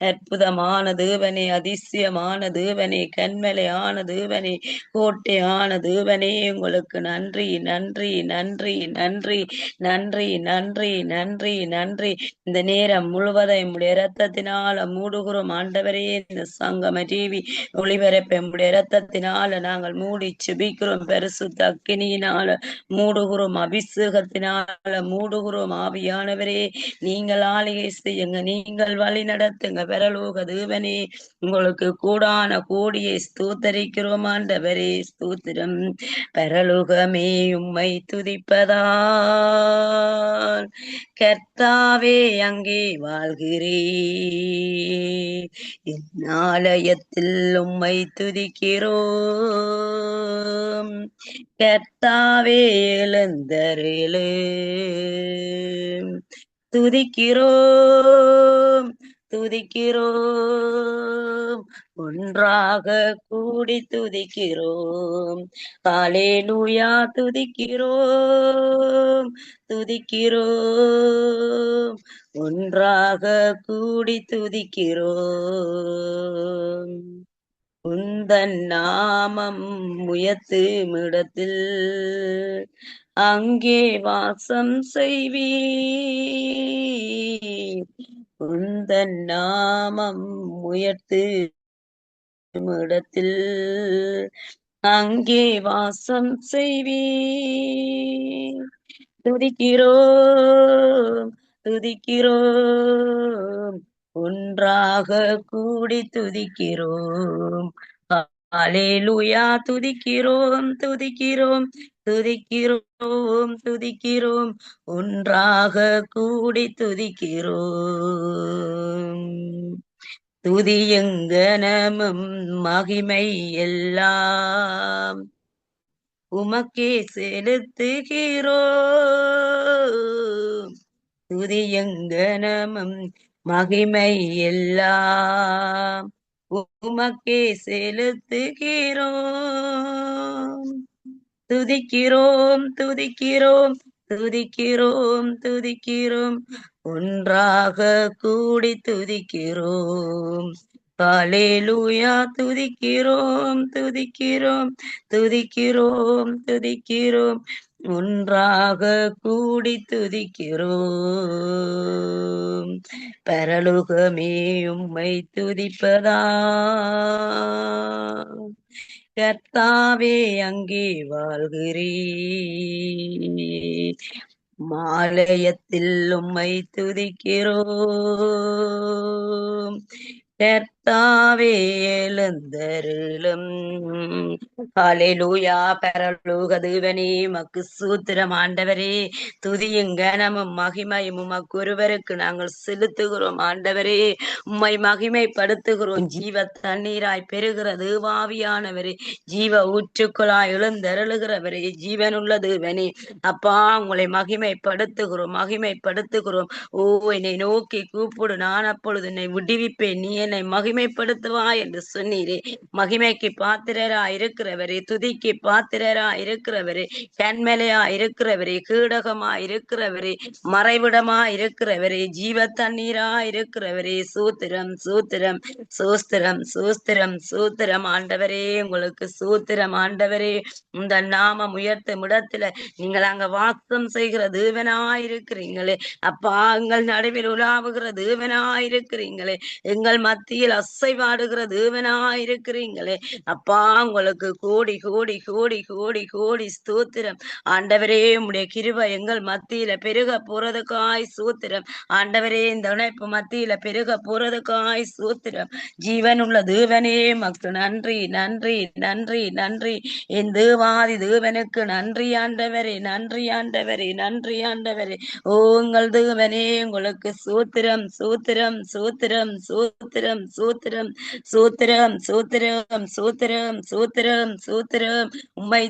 அற்புதமான தேவனே அதிசயமான தேவனே கண்மலையான தேவனே கோட்டையான தேவனே உங்களுக்கு நன்றி நன்றி நன்றி நன்றி நன்றி நன்றி நன்றி நன்றி. இந்த நேரம் முழுவதையும் உடைய இரத்தத்தினால மூடுகிறோம். ஆண்டவரே இந்த சங்கம டிவி ஒளிபரப்பை உடைய இரத்தத்தினால நாங்கள் மூடி செபிக்கிறோம். பரிசுத்த அக்கினியினால மூடுகிறோம். அபிஷேகத்தினால மூடுகிறோம். ஆவியானவரே நீங்கள் ஆளுகை செய்யுங்க. நீங்கள் வழி நடத்துங்க. பரலோக தேவனே உங்களுக்கு கூடான கோடியை ஸ்தோத்தரிக்கிறோம். ஆண்டவரே ஸ்தோத்திரம். பரலோகமே உம்மை துதிப்பதால் கர்த்தாவே அங்கே வாழ்கிறேன். என் ஆலயத்தில் உம்மை துதிக்கிறோம். கர்த்தாவே எழுந்தருளு துதிக்கிறோம் ஒன்றாக கூடி துதிக்கிறோம். ஹல்லேலூயா துதிக்கிறோம் ஒன்றாக கூடி துதிக்கிறோம். உந்தன் நாமம் உயர்த்துமிடத்தில் அங்கே வாசம் செய்வீர். உந்தன் நாமம் உயர்த்துமிடத்தில் அங்கே வாசம் செய்வீர். துதிக்கிறோம் ஒன்றாக கூடி துதிக்கிறோம். ஹல்லேலூயா துதிக்கிறோம் ஒன்றாக கூடி துதிக்கிறோம். துதியுங்கனமும் மகிமை எல்லாம் உமக்கே செலுத்துகிறோம். துதியுங்கனமும் மகிமை எல்லாம் உமக்கே செலுத்துகிறோம். துதிக்கிறோம் ஒன்றாக கூடி துதிக்கிறோம். ஹல்லேலூயா துதிக்கிறோம் ஒன்றாக கூடி துதிக்கிறோம். பரலோகமே உம்மை துதிப்பதா கர்த்தாவே அங்கே வாழ்கிறேன். மாலயத்தில் உம்மை துதிக்கிறோம். கர்த்தாவே எழுந்தருளும். ஹalleluya. பரலோக தேவனே மக்கு சூத்திரம் ஆண்டவரே. துதியும் கனமும் மகிமையும் உமக்கு ஒருவருக்கு நாங்கள் செலுத்துகிறோம் ஆண்டவரே. உம்மை மகிமைப்படுத்துகிறோம். ஜீவ தண்ணீராய் பெறுகிற தேவாவியானவரே, ஜீவ ஊற்றுக்குழாய் எழுந்தருளுகிறவரே, ஜீவனுள்ள தேவனே, அப்பா உங்களை மகிமைப்படுத்துகிறோம். ஓ, என்னை நோக்கி கூப்பிடு, நான் அப்பொழுது என்னை விடுவிப்பேன், நீ என்னை மகிமைப்படுத்துவா என்று சொன்னீரே. மகிமைக்கு பாத்திரரா இருக்கிறவரே, துதிக்கு பாத்திரரா இருக்கிறவரே, கண்மலையா இருக்கிறவரே, கீடகமா இருக்கிறவரே, மறைவிடமா இருக்கிறவரே, ஜீவ தண்ணீரா இருக்கிறவரே, சூத்திரம் சூத்திரம் சூஸ்திரம் சூஸ்திரம் சூத்திரம் ஆண்டவரே. உங்களுக்கு சூத்திரம் ஆண்டவரே. இந்த நாமம் உயர்த்தும் இடத்துல நீங்கள் அங்க வாசம் செய்கிற தேவனாயிருக்கிறீங்களே அப்பா. எங்கள் நடுவில் உலாவுகிற தேவனாயிருக்கிறீங்களே, எங்கள் மத்தியில் அசைவாடுகிற தேவனாயிருக்கிறீங்களே அப்பா. உங்களுக்கு கோடி கோடி கோடி கோடி கோடி ஸ்தோத்திரம் ஆண்டவரே. உம்முடைய கிருபை எங்கள் மத்தியில பெருக போறதுக்காய் சூத்திரம் ஆண்டவரே. இந்த இணைப்பு மத்தியில பெருக போறதுக்காய் சூத்திரம். ஜீவனுள்ள தேவனே மக்கு நன்றி நன்றி நன்றி நன்றி. என் தேவாதி தேவனுக்கு நன்றி ஆண்டவரே, நன்றி ஆண்டவரே, நன்றி ஆண்டவரே. ஓ உங்கள் தேவனே, உங்களுக்கு சூத்திரம் சூத்திரம் சூத்திரம் சூத்திரம் சூத்திரம் சூத்திரம் சூத்திரம் சூத்திரம் சூத்திரம் சூத்திரம். உம்மை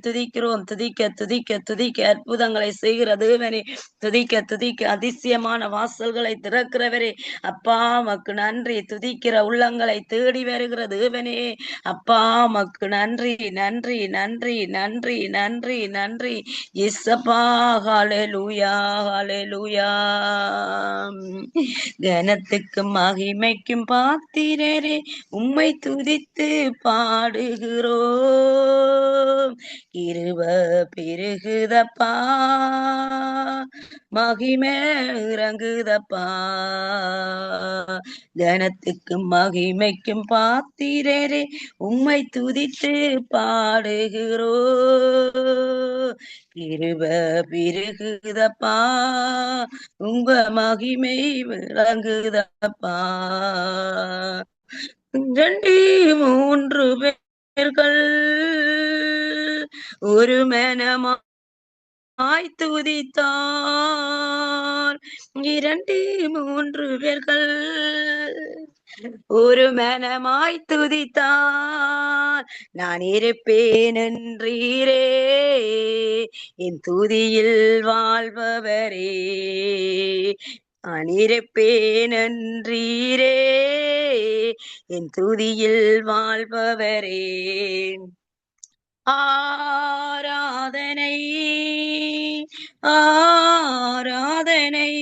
துதிக்கிறோம். துதிக்க துதிக்க துதிக்க அற்புதங்களை செய்கிற தேவனே, துதிக்க துதிக்க அதிசயமான வாசல்களை திறக்கிறவரே அப்பா மக்கு நன்றி. துதிக்கிற உள்ளங்களை தேடி வருகிற தேவனே அப்பா மக்கு நன்றி நன்றி நன்றி நன்றி நன்றி நன்றி. இயேசப்பா. ஹalleluya ஹalleluya. கனத்துக்கும் மகிமைக்கும் பாத்திரரே, உம்மை துதித்து பாடுகிறோம். கிருப பெருகுதப்பா, மகிமை இறங்குதப்பா. கனத்துக்கும் மகிமைக்கும் பாத்திரரே, உம்மை துதித்து பாடுகிறோ. கிருப பெருகுதப்பா, உங்க மகிமை விளங்குதப்பா. 2 3 பேர்கள் ஒரு மனமாய் துதித்தார். 2 3 பேர்கள் ஒரு மனமாய் துதித்தார். நான் இருப்பேன் என்றீரே, என் துதியில் வாழ்பவரே. நான் இருப்பேன் என்றீரே, என் துதியில் வாழ்பவரே. ஆராதனை ஆராதனை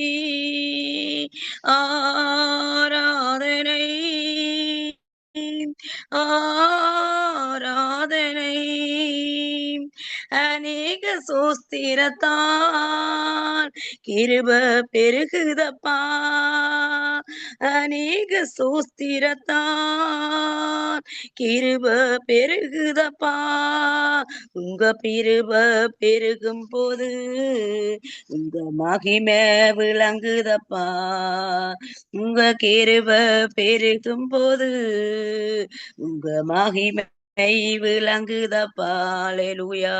ஆராதனை ஆராதனை. அநேக சோஸ்திரத்தான் கிருப பெருகுதப்பா. அநேக சோஸ்திரத்தான் கிருப பெருகுதப்பா. உங்க கிருப பெருகும் போது உங்க மகிமை விளங்குதப்பா. உங்க கிருப பெருகும் போது உங்க மகிமை விளங்குதப்பா. அல்லேலூயா.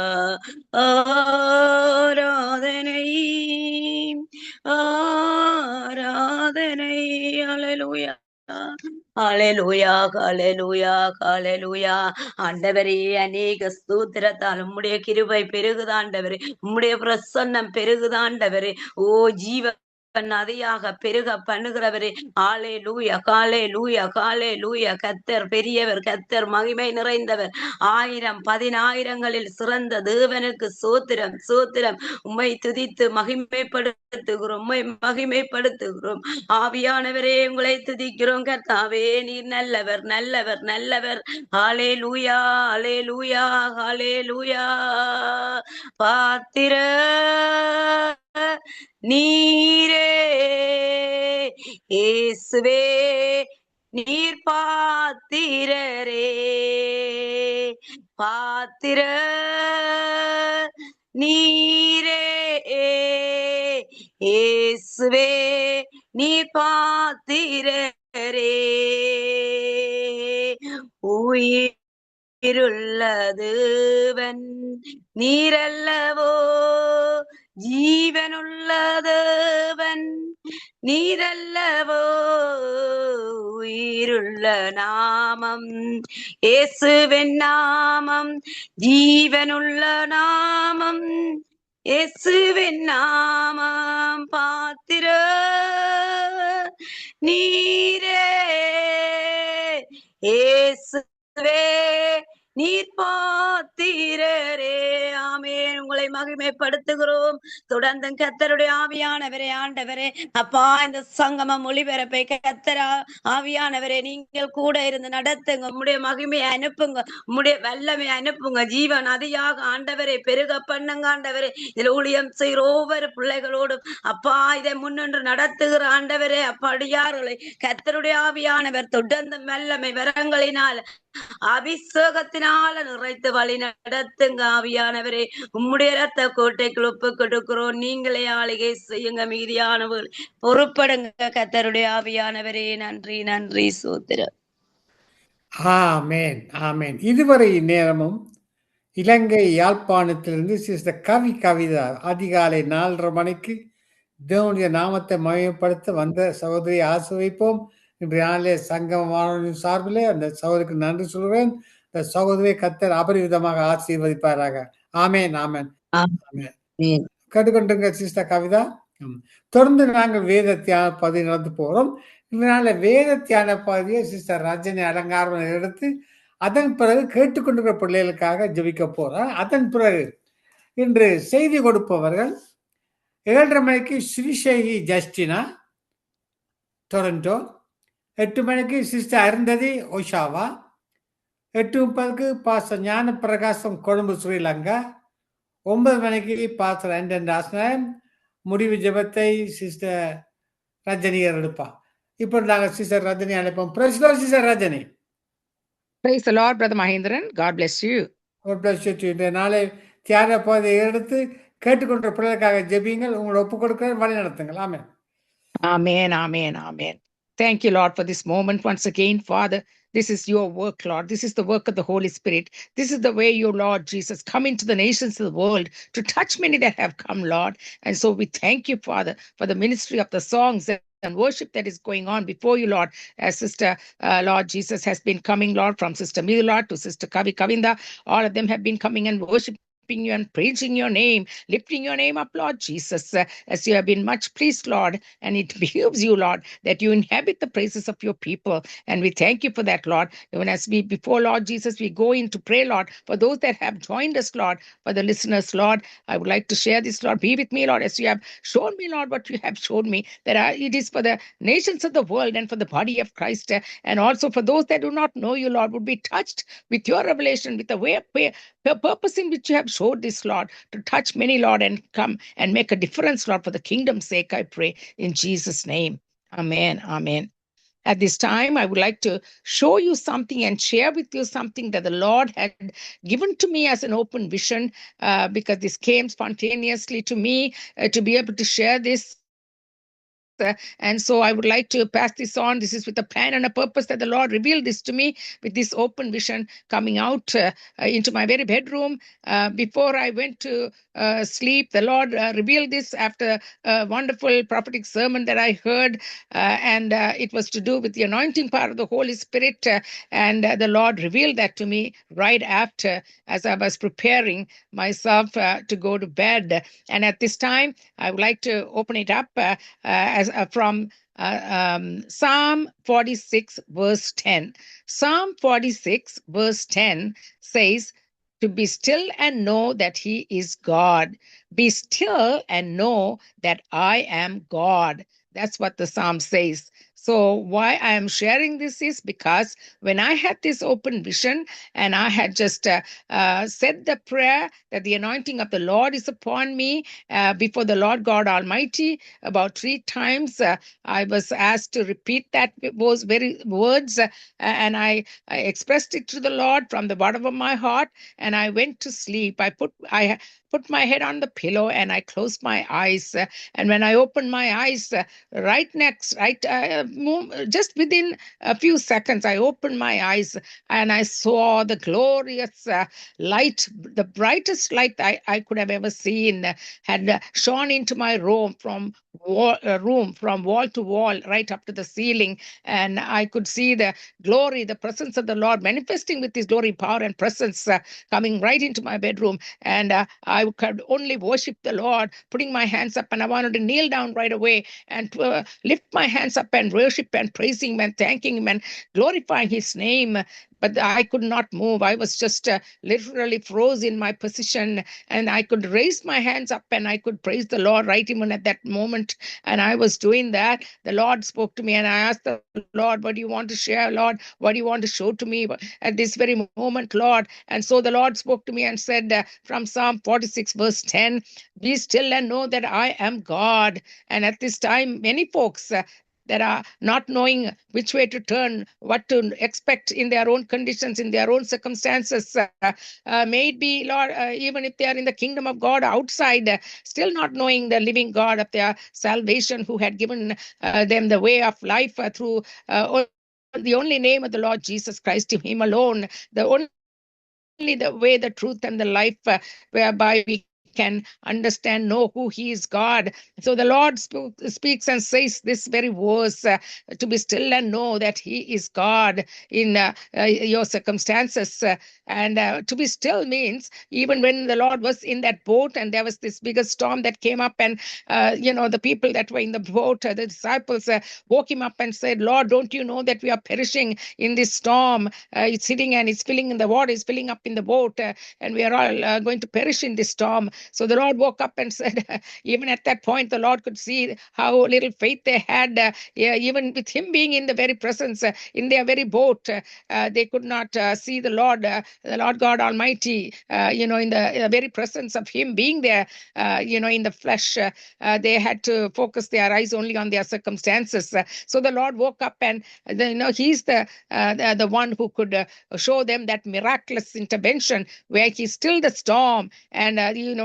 ஆராதனை ஆராதனை. அல்லேலூயா ஹalleluya ஹalleluya ஹalleluya. ஆண்டவரே, அநேக ஸ்தோத்திரத்தால் உம்முடைய கிருபை பெருகுதாண்டவரே, உம்முடைய பிரசன்னம் பெருகுதாண்டவரே. ஓ ஜீவ நதியாக பெருக பண்ணுகிறவரே. ஹalleluya ஹalleluya ஹalleluya. கர்த்தர் பெரியவர், கர்த்தர் மகிமை நிறைந்தவர். 1000 10,000ங்களில் சிறந்த தேவனுக்கு சோத்திரம் சோத்திரம். உம்மை துதித்து மகிமைப்படுத்துகிறோம், உம்மை மகிமைப்படுத்துகிறோம். ஆவியானவரே, உங்களை துதிக்கிறோம். கர்த்தாவே, நீர் நல்லவர் நல்லவர் நல்லவர். ஹalleluya ஹalleluya ஹalleluya. பாத்திர நீரே இயேசுவே, நீர் பாத்திரரே. பாத்திர நீரே இயேசுவே, நீர் பாத்திரரே. உயிருள்ள தேவன் நீரல்லவோ, ஜீவனுள்ள தேவன் நீரல்லவோ, உயிருள்ள நாமம் இயேசுவின் நாமம், ஜீவனுள்ள நாமம் இயேசுவின் நாமம். பாத்திர நீரே இயேசுவே நீர் பாத்திரரே. ஆமென். உங்களை மகிமைப்படுத்துகிறோம். தொடர்ந்து கர்த்தருடைய ஆவியானவரே, ஆண்டவரே அப்பா, இந்த சங்கமம் ஒளிபரப்பை கர்த்தர் ஆவியானவரே நீங்க கூட இருந்து நடத்துங்க. உம்முடைய மகிமையை அனுப்புங்க, உம்முடைய வல்லமையை அனுப்புங்க. ஜீவன் அதியாக ஆண்டவரே பெருக பண்ணுங்க. ஆண்டவரே இதில் ஊழியம் செய்கிற ஒவ்வொரு பிள்ளைகளோடும் அப்பா இதை முன்னின்று நடத்துகிற ஆண்டவரே அப்பா அடியார்களை கர்த்தருடைய ஆவியானவர் தொடர்ந்து வல்லமை வரங்களினால் அபிஷேகத்தினால நிறைத்து வழி நடத்துங்க. ஆவியானவரே உம்முடைய ரத்த கோட்டைக்குள் ஒப்பு கொடுக்கிறோம். நீங்களே ஆளுகை செய்யுங்க. மீதியானவர்கள் பொறுப்படுங்க. கர்த்தருடைய ஆவியானவரே நன்றி நன்றி சோத்திரம். ஆமேன் ஆமேன். இதுவரை நேரமும் இலங்கை யாழ்ப்பாணத்திலிருந்து சிஸ்டர் கவிதா அதிகாலை 4:30 மணிக்கு தேவனுடைய நாமத்தை மகிமைப்படுத்த வந்த சகோதரியை ஆசிர்வதிப்போம். இன்றைய நாளிலே சங்கம வானொலியின் சார்பிலே அந்த சகோதரிக்கு நன்றி சொல்கிறேன். இந்த சகோதரியை கர்த்தர் அபரிவிதமாக ஆசீர்வதிப்பாராக. ஆமேன் ஆமேன் ஆமேன். கேட்டுக்கொண்டிருங்க சிஸ்டர் கவிதா. தொடர்ந்து நாங்கள் வேத தியான பகுதி நடந்து போகிறோம். இதனால வேத தியான பகுதியை சிஸ்டர் ரஜினி அலங்காரம் எடுத்து அதன் பிறகு கேட்டுக்கொண்டிருக்கிற பிள்ளைகளுக்காக ஜெபிக்க போறோம். அதன் பிறகு இன்று செய்தி கொடுப்பவர்கள் 7:30 மணிக்கு ஸ்ரீசேகி ஜஸ்டினா டொரண்டோ, 8 மணிக்கு சிஸ்டர் அருந்ததி ஒஷாவா, 8:30க்கு பாஸ்டர் ஞான பிரகாசம் கொழும்பு ஸ்ரீலங்கா, 9 மணிக்கு பாஸ்டர் ஆண்டன் ராசநாயன், முடிவு ஜெபத்தை சிஸ்டர் ரஜினியர் எடுப்பா. இப்போ நாங்கள் சிஸ்டர் ரஜினி அனுப்போம். Sister Rajini. Praise the Lord, Brother Mahendran. God bless you. God bless you too. இந்த நாளை தியான பகுதியை எடுத்து கேட்டுக்கொண்ட பிள்ளைகளுக்காக ஜெபியுங்கள். உங்களை ஒப்பு கொடுக்க வழி நடத்துங்கள். ஆமென். Amen, amen, amen. Thank you, Lord, for this moment once again, Father. This is your work, Lord. This is the work of the Holy Spirit. This is the way you, Lord Jesus, come into the nations of the world to touch many that have come, Lord. And so we thank you, Father, for the ministry of the songs and worship that is going on before you, Lord. As Sister Lord Jesus has been coming, Lord, from Sister Mila to Sister Kavinda, all of them have been coming and worshiping you and praising your name, lifting your name up, Lord Jesus, as you have been much pleased, Lord, and it behooves you, Lord, that you inhabit the praises of your people. And we thank you for that, Lord. Even as we, before Lord Jesus, we go in to pray, Lord, for those that have joined us, Lord, for the listeners, Lord, I would like to share this, Lord. Be with me, Lord, as you have shown me, Lord, what you have shown me, that it is for the nations of the world and for the body of Christ, and also for those that do not know you, Lord, would be touched with your revelation, with the purpose in which you have showed this, Lord, to touch many, Lord, and come and make a difference, Lord, for the kingdom's sake, I pray, in Jesus' name. Amen. Amen. At this time, I would like to show you something and share with you something that the Lord had given to me as an open vision, because this came spontaneously to me to be able to share this. And so I would like to pass this on. This is with a plan and a purpose that the Lord revealed this to me with this open vision coming out into my very bedroom. Before I went to sleep, the Lord revealed this after a wonderful prophetic sermon that I heard. And it was to do with the anointing power of the Holy Spirit. And the Lord revealed that to me right after, as I was preparing myself to go to bed. And at this time, I would like to open it up from Psalm 46, verse 10. Psalm 46, verse 10 says, to be still and know that he is God. Be still and know that I am God. That's what the Psalm says. So why I am sharing this is because when I had this open vision and I had just said the prayer that the anointing of the Lord is upon me before the Lord God Almighty about 3 times, I was asked to repeat those very words, and I expressed it to the Lord from the bottom of my heart, and I went to sleep. I put my head on the pillow and I closed my eyes. And when I opened my eyes, just within a few seconds, I opened my eyes and I saw the glorious light, the brightest light I could have ever seen, had shone into my room from wall to wall, right up to the ceiling. And I could see the glory, the presence of the Lord manifesting with his glory, power, and presence coming right into my bedroom. And I could only worship the Lord, putting my hands up, and I wanted to kneel down right away and lift my hands up and worship and praising him and thanking him and glorifying his name. But I could not move. I was just literally froze in my position, and I could raise my hands up and I could praise the Lord right even at that moment. And I was doing that. The Lord spoke to me, and I asked the Lord, what do you want to share, Lord? What do you want to show to me at this very moment, Lord? And so the Lord spoke to me and said from Psalm 46, verse 10, be still and know that I am God. And at this time, many folks that are not knowing which way to turn, what to expect in their own conditions, in their own circumstances. May it be, Lord, even if they are in the kingdom of God outside, still not knowing the living God of their salvation, who had given them the way of life through the only name of the Lord Jesus Christ, him alone, the only the way, the truth, and the life whereby we can understand, know who he is, God. So the Lord speaks and says this very verse, to be still and know that he is God in your circumstances. And to be still means even when the Lord was in that boat and there was this bigger storm that came up, and the people that were in the boat, the disciples woke him up and said, Lord, don't you know that we are perishing in this storm? It's hitting and it's filling in the water, is filling up in the boat, and we are all going to perish in this storm. So the Lord woke up and said, even at that point, the Lord could see how little faith they had. Even with him being in the very presence, in their very boat, they could not see the Lord God Almighty, in the very presence of him being there, in the flesh. They had to focus their eyes only on their circumstances. So the Lord woke up, and he's the one who could show them that miraculous intervention where he stilled the storm. And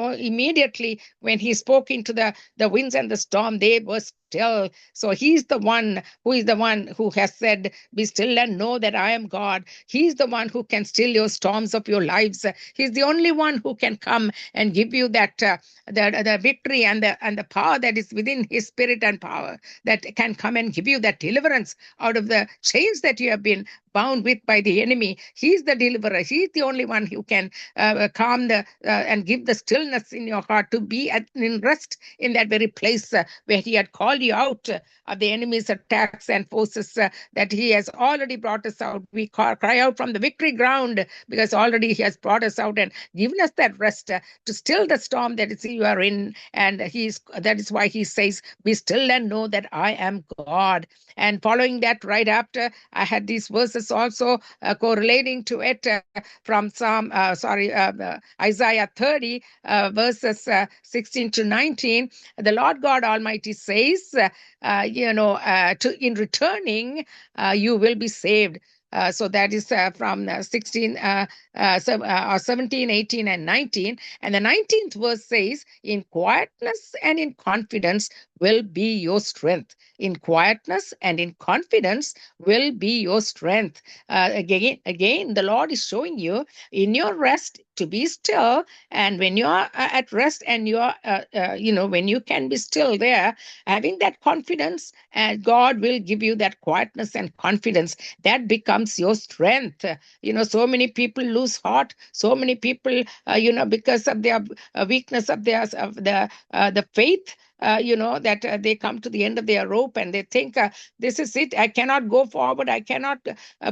immediately when he spoke into the winds and the storm, they were still. So he's the one who has said, be still and know that I am God. He's the one who can still your storms of your lives. He's the only one who can come and give you that the victory and the power that is within his spirit and power, that can come and give you that deliverance out of the chains that you have been bound with by the enemy. He's the deliverer. He's the only one who can calm and give the stillness in your heart to be in rest in that very place where he had called you out of the enemy's attacks and forces, that he has already brought us out. We cry out from the victory ground because already he has brought us out and given us that rest to still the storm that you are in. And that is why he says, be still and know that I am God. And following that, right after, I had these verses also correlating to it from Isaiah 30, verses 16 to 19. The Lord God Almighty says, in returning, you will be saved. So that is from 17, 18, and 19. And the 19th verse says, in quietness and in confidence will be your strength. In quietness and in confidence will be your strength. Again, the Lord is showing you in your rest to be still. And when you are at rest and you are, when you can be still there, having that confidence, and God will give you that quietness and confidence that becomes your strength. So many people lose heart. So many people, because of their weakness of the faith. That they come to the end of their rope and they think, this is it, I cannot go forward, I cannot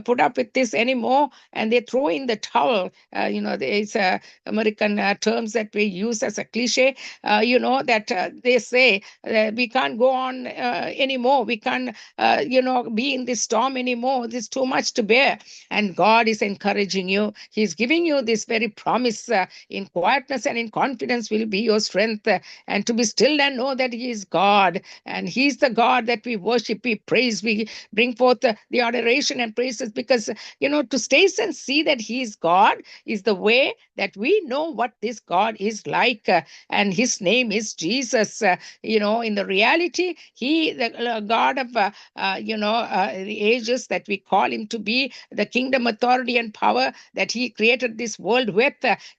put up with this anymore, and they throw in the towel. There is American terms that we use as a cliche, that they say we can't go on anymore, we can't be in this storm anymore, this is too much to bear. And God is encouraging you. He's giving you this very promise, in quietness and in confidence will be your strength, and to be still and know that that He is God, and He's the God that we worship, we praise, we bring forth the adoration and praises, because, to taste and see that He is God is the way that we know what this God is like, and His name is Jesus. In the reality, He, the God of, the ages, that we call Him to be, the kingdom, authority, and power that He created this world with,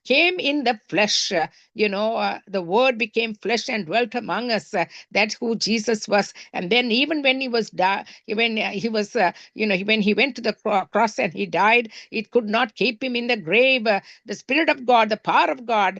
came in the flesh. The Word became flesh and dwelt among us. That's who Jesus was. And then, even when He was when He was, when He went to the cross and He died, it could not keep Him in the grave. The Spirit of God, the power of God,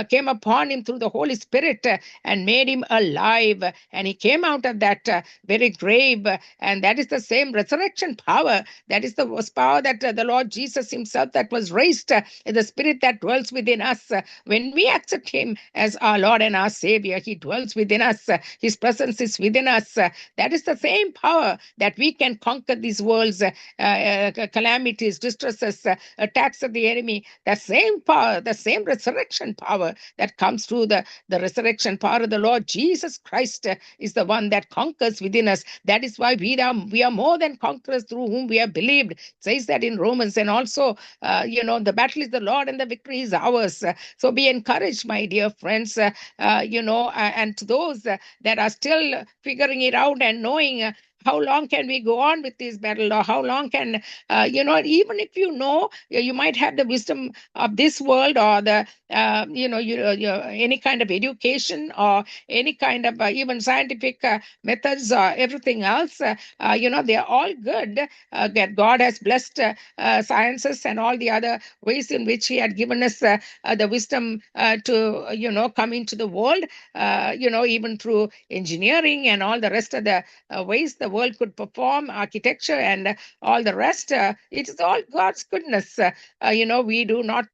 came upon Him through the Holy Spirit, and made Him alive. And He came out of that very grave. And that is the same resurrection power. That is the power that the Lord Jesus Himself, that was raised, the Spirit that dwells within us. When we accept Him as our Lord and our Savior, He dwells within us. His presence is within us. That is the same power that we can conquer these world's calamities, distresses, attacks of the enemy. The same power, the same resurrection power that comes through the resurrection power of the Lord Jesus Christ is the one that conquers within us. That is why we are more than conquerors through whom we have believed. It says that in Romans. And also, the battle is the Lord and the victory is ours. So be encouraged, my dear friends, and to those that are still figuring it out and knowing how long can we go on with this battle, or how long can, even if you might have the wisdom of this world, or the, any kind of education, or any kind of even scientific methods, or everything else, they are all good. That God has blessed sciences and all the other ways in which He had given us the wisdom to, come into the world, even through engineering and all the rest of the ways the world could perform, architecture and all the rest. It is all God's goodness. We do not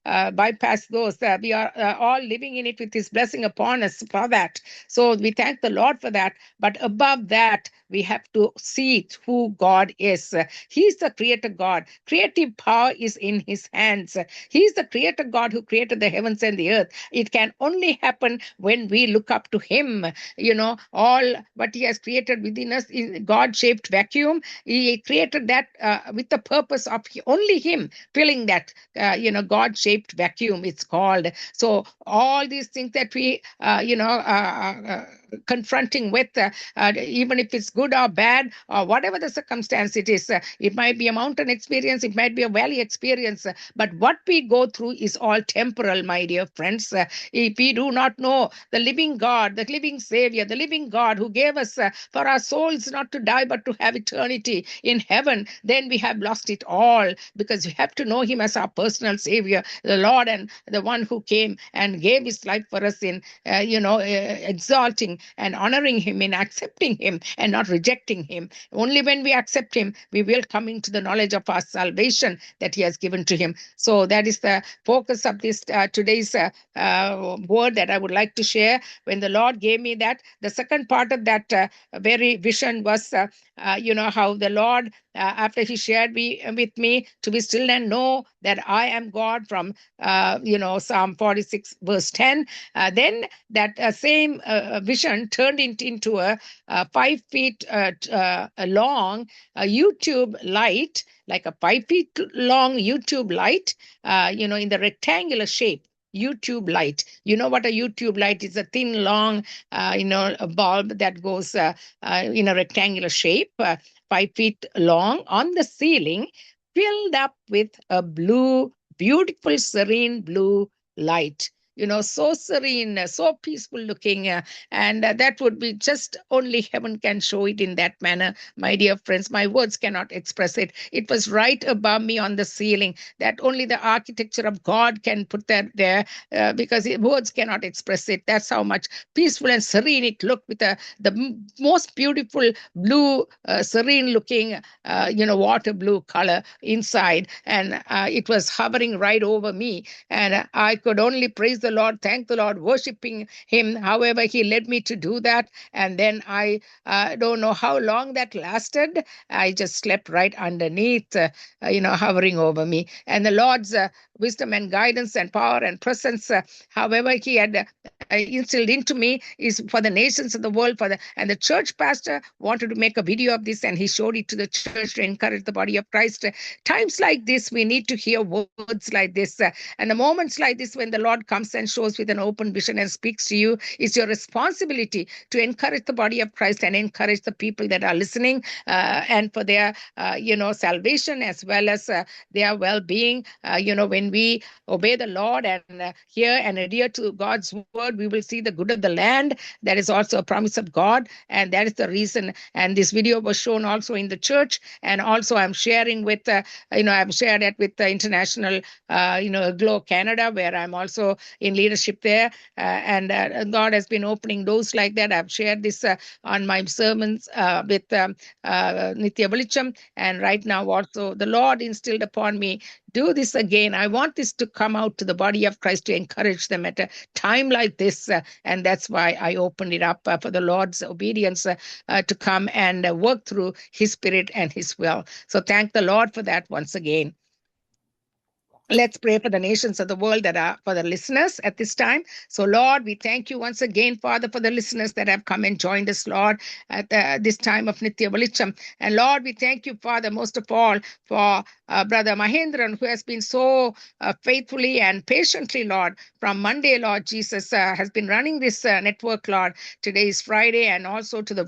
bypass those. We are all living in it with His blessing upon us for that. So we thank the Lord for that. But above that, we have to see who God is. He's the creator God. Creative power is in His hands. He's the creator God who created the heavens and the earth. It can only happen when we look up to Him. All what He has created within us is God-shaped vacuum. He created that with the purpose of only Him filling that, God-shaped vacuum, it's called. So all these things that we, confronting with, even if it's good or bad, or whatever the circumstance it is, it might be a mountain experience, it might be a valley experience, but what we go through is all temporal, my dear friends. If we do not know the living God, the living Savior, the living God who gave us for our souls not to die but to have eternity in heaven, then we have lost it all, because we have to know Him as our personal Savior, the Lord, and the one who came and gave His life for us in, exalting and honoring Him, in accepting Him and not rejecting Him. Only when we accept Him, we will come into the knowledge of our salvation that He has given to Him. So that is the focus of this today's word that I would like to share. When the Lord gave me that, the second part of that very vision was, how the Lord, after He shared with me to be still and know that I am God, from, Psalm 46 verse 10, then that same vision turned into a 5 feet long YouTube light, like a 5 feet long YouTube light, in the rectangular shape. YouTube light. You know what a YouTube light is? A thin, long, a bulb that goes in a rectangular shape, 5 feet long, on the ceiling, filled up with a blue, beautiful, serene blue light. So serene, so peaceful looking, and that would be just only heaven can show it in that manner, my dear friends. My words cannot express it. It was right above me on the ceiling, that only the architecture of God can put that there, because words cannot express it. That's how much peaceful and serene it looked, with the most beautiful blue, serene looking, water blue color inside, and it was hovering right over me, and I could only praise the Lord, thank the Lord, worshiping Him, however He led me to do that. And then I don't know how long that lasted. I just slept right underneath, hovering over me. And the Lord's wisdom and guidance and power and presence, however He had instilled into me is for the nations of the world, and the church pastor wanted to make a video of this, and he showed it to the church to encourage the body of Christ. Times like this, we need to hear words like this, and the moments like this when the Lord comes and shows with an open vision and speaks to you, it's your responsibility to encourage the body of Christ and encourage the people that are listening, and for their salvation as well as their well-being. When we obey the Lord and hear and adhere to God's word, we will see the good of the land. That is also a promise of God, and that is the reason. And this video was shown also in the church, and also I'm sharing with I've shared it with the international Glow Canada, where I'm also in leadership there, and God has been opening doors like that. I've shared this on my sermons with Nitya Velicham, and right now also the Lord instilled upon me, do this again. I want this to come out to the body of Christ, to encourage them at a time like this. And that's why I opened it up for the Lord's obedience to come and work through his spirit and his will. So thank the Lord for that once again. Let's pray for the nations of the world that are for the listeners at this time. So, Lord, we thank you once again, Father, for the listeners that have come and joined us, Lord, at this time of Nitya Velicham. And Lord, we thank you, Father, most of all for Brother Mahendran, who has been so faithfully and patiently, Lord, from Monday, Lord Jesus, has been running this network, Lord. Today is Friday, and also to the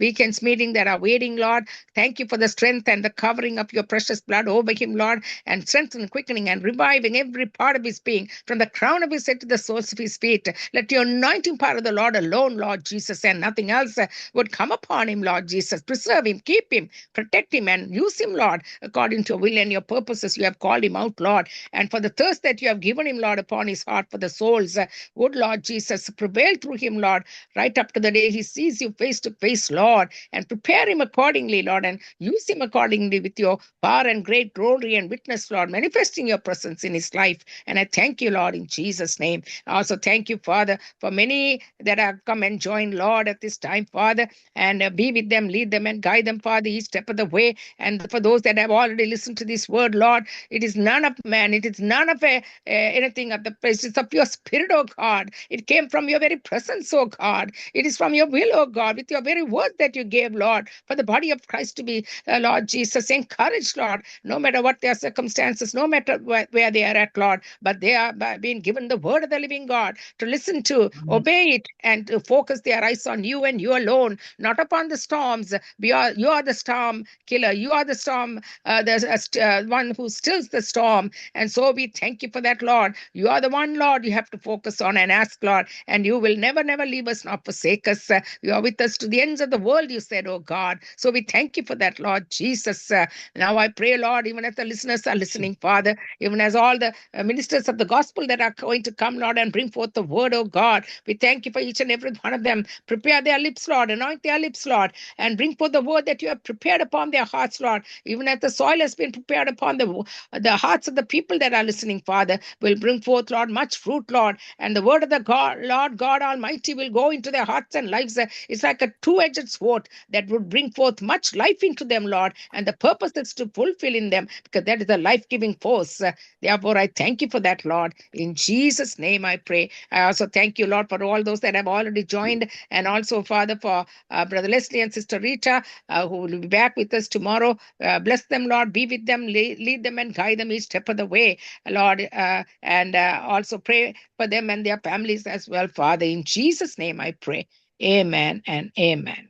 weekends meeting that are waiting, Lord. Thank you for the strength and the covering of your precious blood over him, Lord, and strengthening, quickening, and reviving every part of his being, from the crown of his head to the soles of his feet. Let your anointing power of the Lord alone, Lord Jesus, and nothing else would come upon him, Lord Jesus. Preserve him, keep him, protect him, and use him, Lord, according to your will and your purposes. You have called him out, Lord, and for the thirst that you have given him, Lord, upon his heart for the souls, would, Lord Jesus, prevail through him, Lord, right up to the day he sees you face to face, Lord, and prepare him accordingly, Lord, and use him accordingly with your power and great glory and witness, Lord, manifesting your presence in his life. And I thank you, Lord, in Jesus' name. I also thank you, Father, for many that have come and joined, Lord, at this time, Father, and be with them, lead them, and guide them, Father, each step of the way. And for those that have already listened to this word, Lord, it is none of man, it is none of anything of the presence of your spirit, oh God. It came from your very presence, oh God. It is from your will, oh God, with your very word that you gave, Lord, for the body of Christ to be, Lord Jesus, encouraged, Lord, no matter what their circumstances, no matter where they are at, Lord, but they are being given the word of the living God to listen to, obey it, and to focus their eyes on you and you alone, not upon the storms. You are the storm killer. You are the storm, one who stills the storm. And so we thank you for that, Lord. You are the one, Lord, you have to focus on and ask, Lord, and you will never, never leave us nor forsake us. You are with us to the ends of the world, you said, oh God. So we thank you for that, Lord Jesus. Now I pray, Lord, even as the listeners are listening, Father, even as all the ministers of the gospel that are going to come, Lord, and bring forth the word, oh God, we thank you for each and every one of them. Prepare their lips, Lord, anoint their lips, Lord, and bring forth the word that you have prepared upon their hearts, Lord, even as the soil has been prepared upon the hearts of the people that are listening, Father, will bring forth, Lord, much fruit, Lord, and the word of the God, Lord God Almighty, will go into their hearts and lives. It's like a two-edged sword that would bring forth much life into them, Lord, and the purpose is to fulfill in them, because that is the life-giving force. Therefore, I thank you for that, Lord. In Jesus' name I pray. I also thank you, Lord, for all those that have already joined, and also, Father, for Brother Leslie and Sister Rita, who will be back with us tomorrow. Bless them, Lord. Be with them, lead them, and guide them each step of the way, Lord. And also pray for them and their families as well, Father. In Jesus' name I pray. Amen and amen.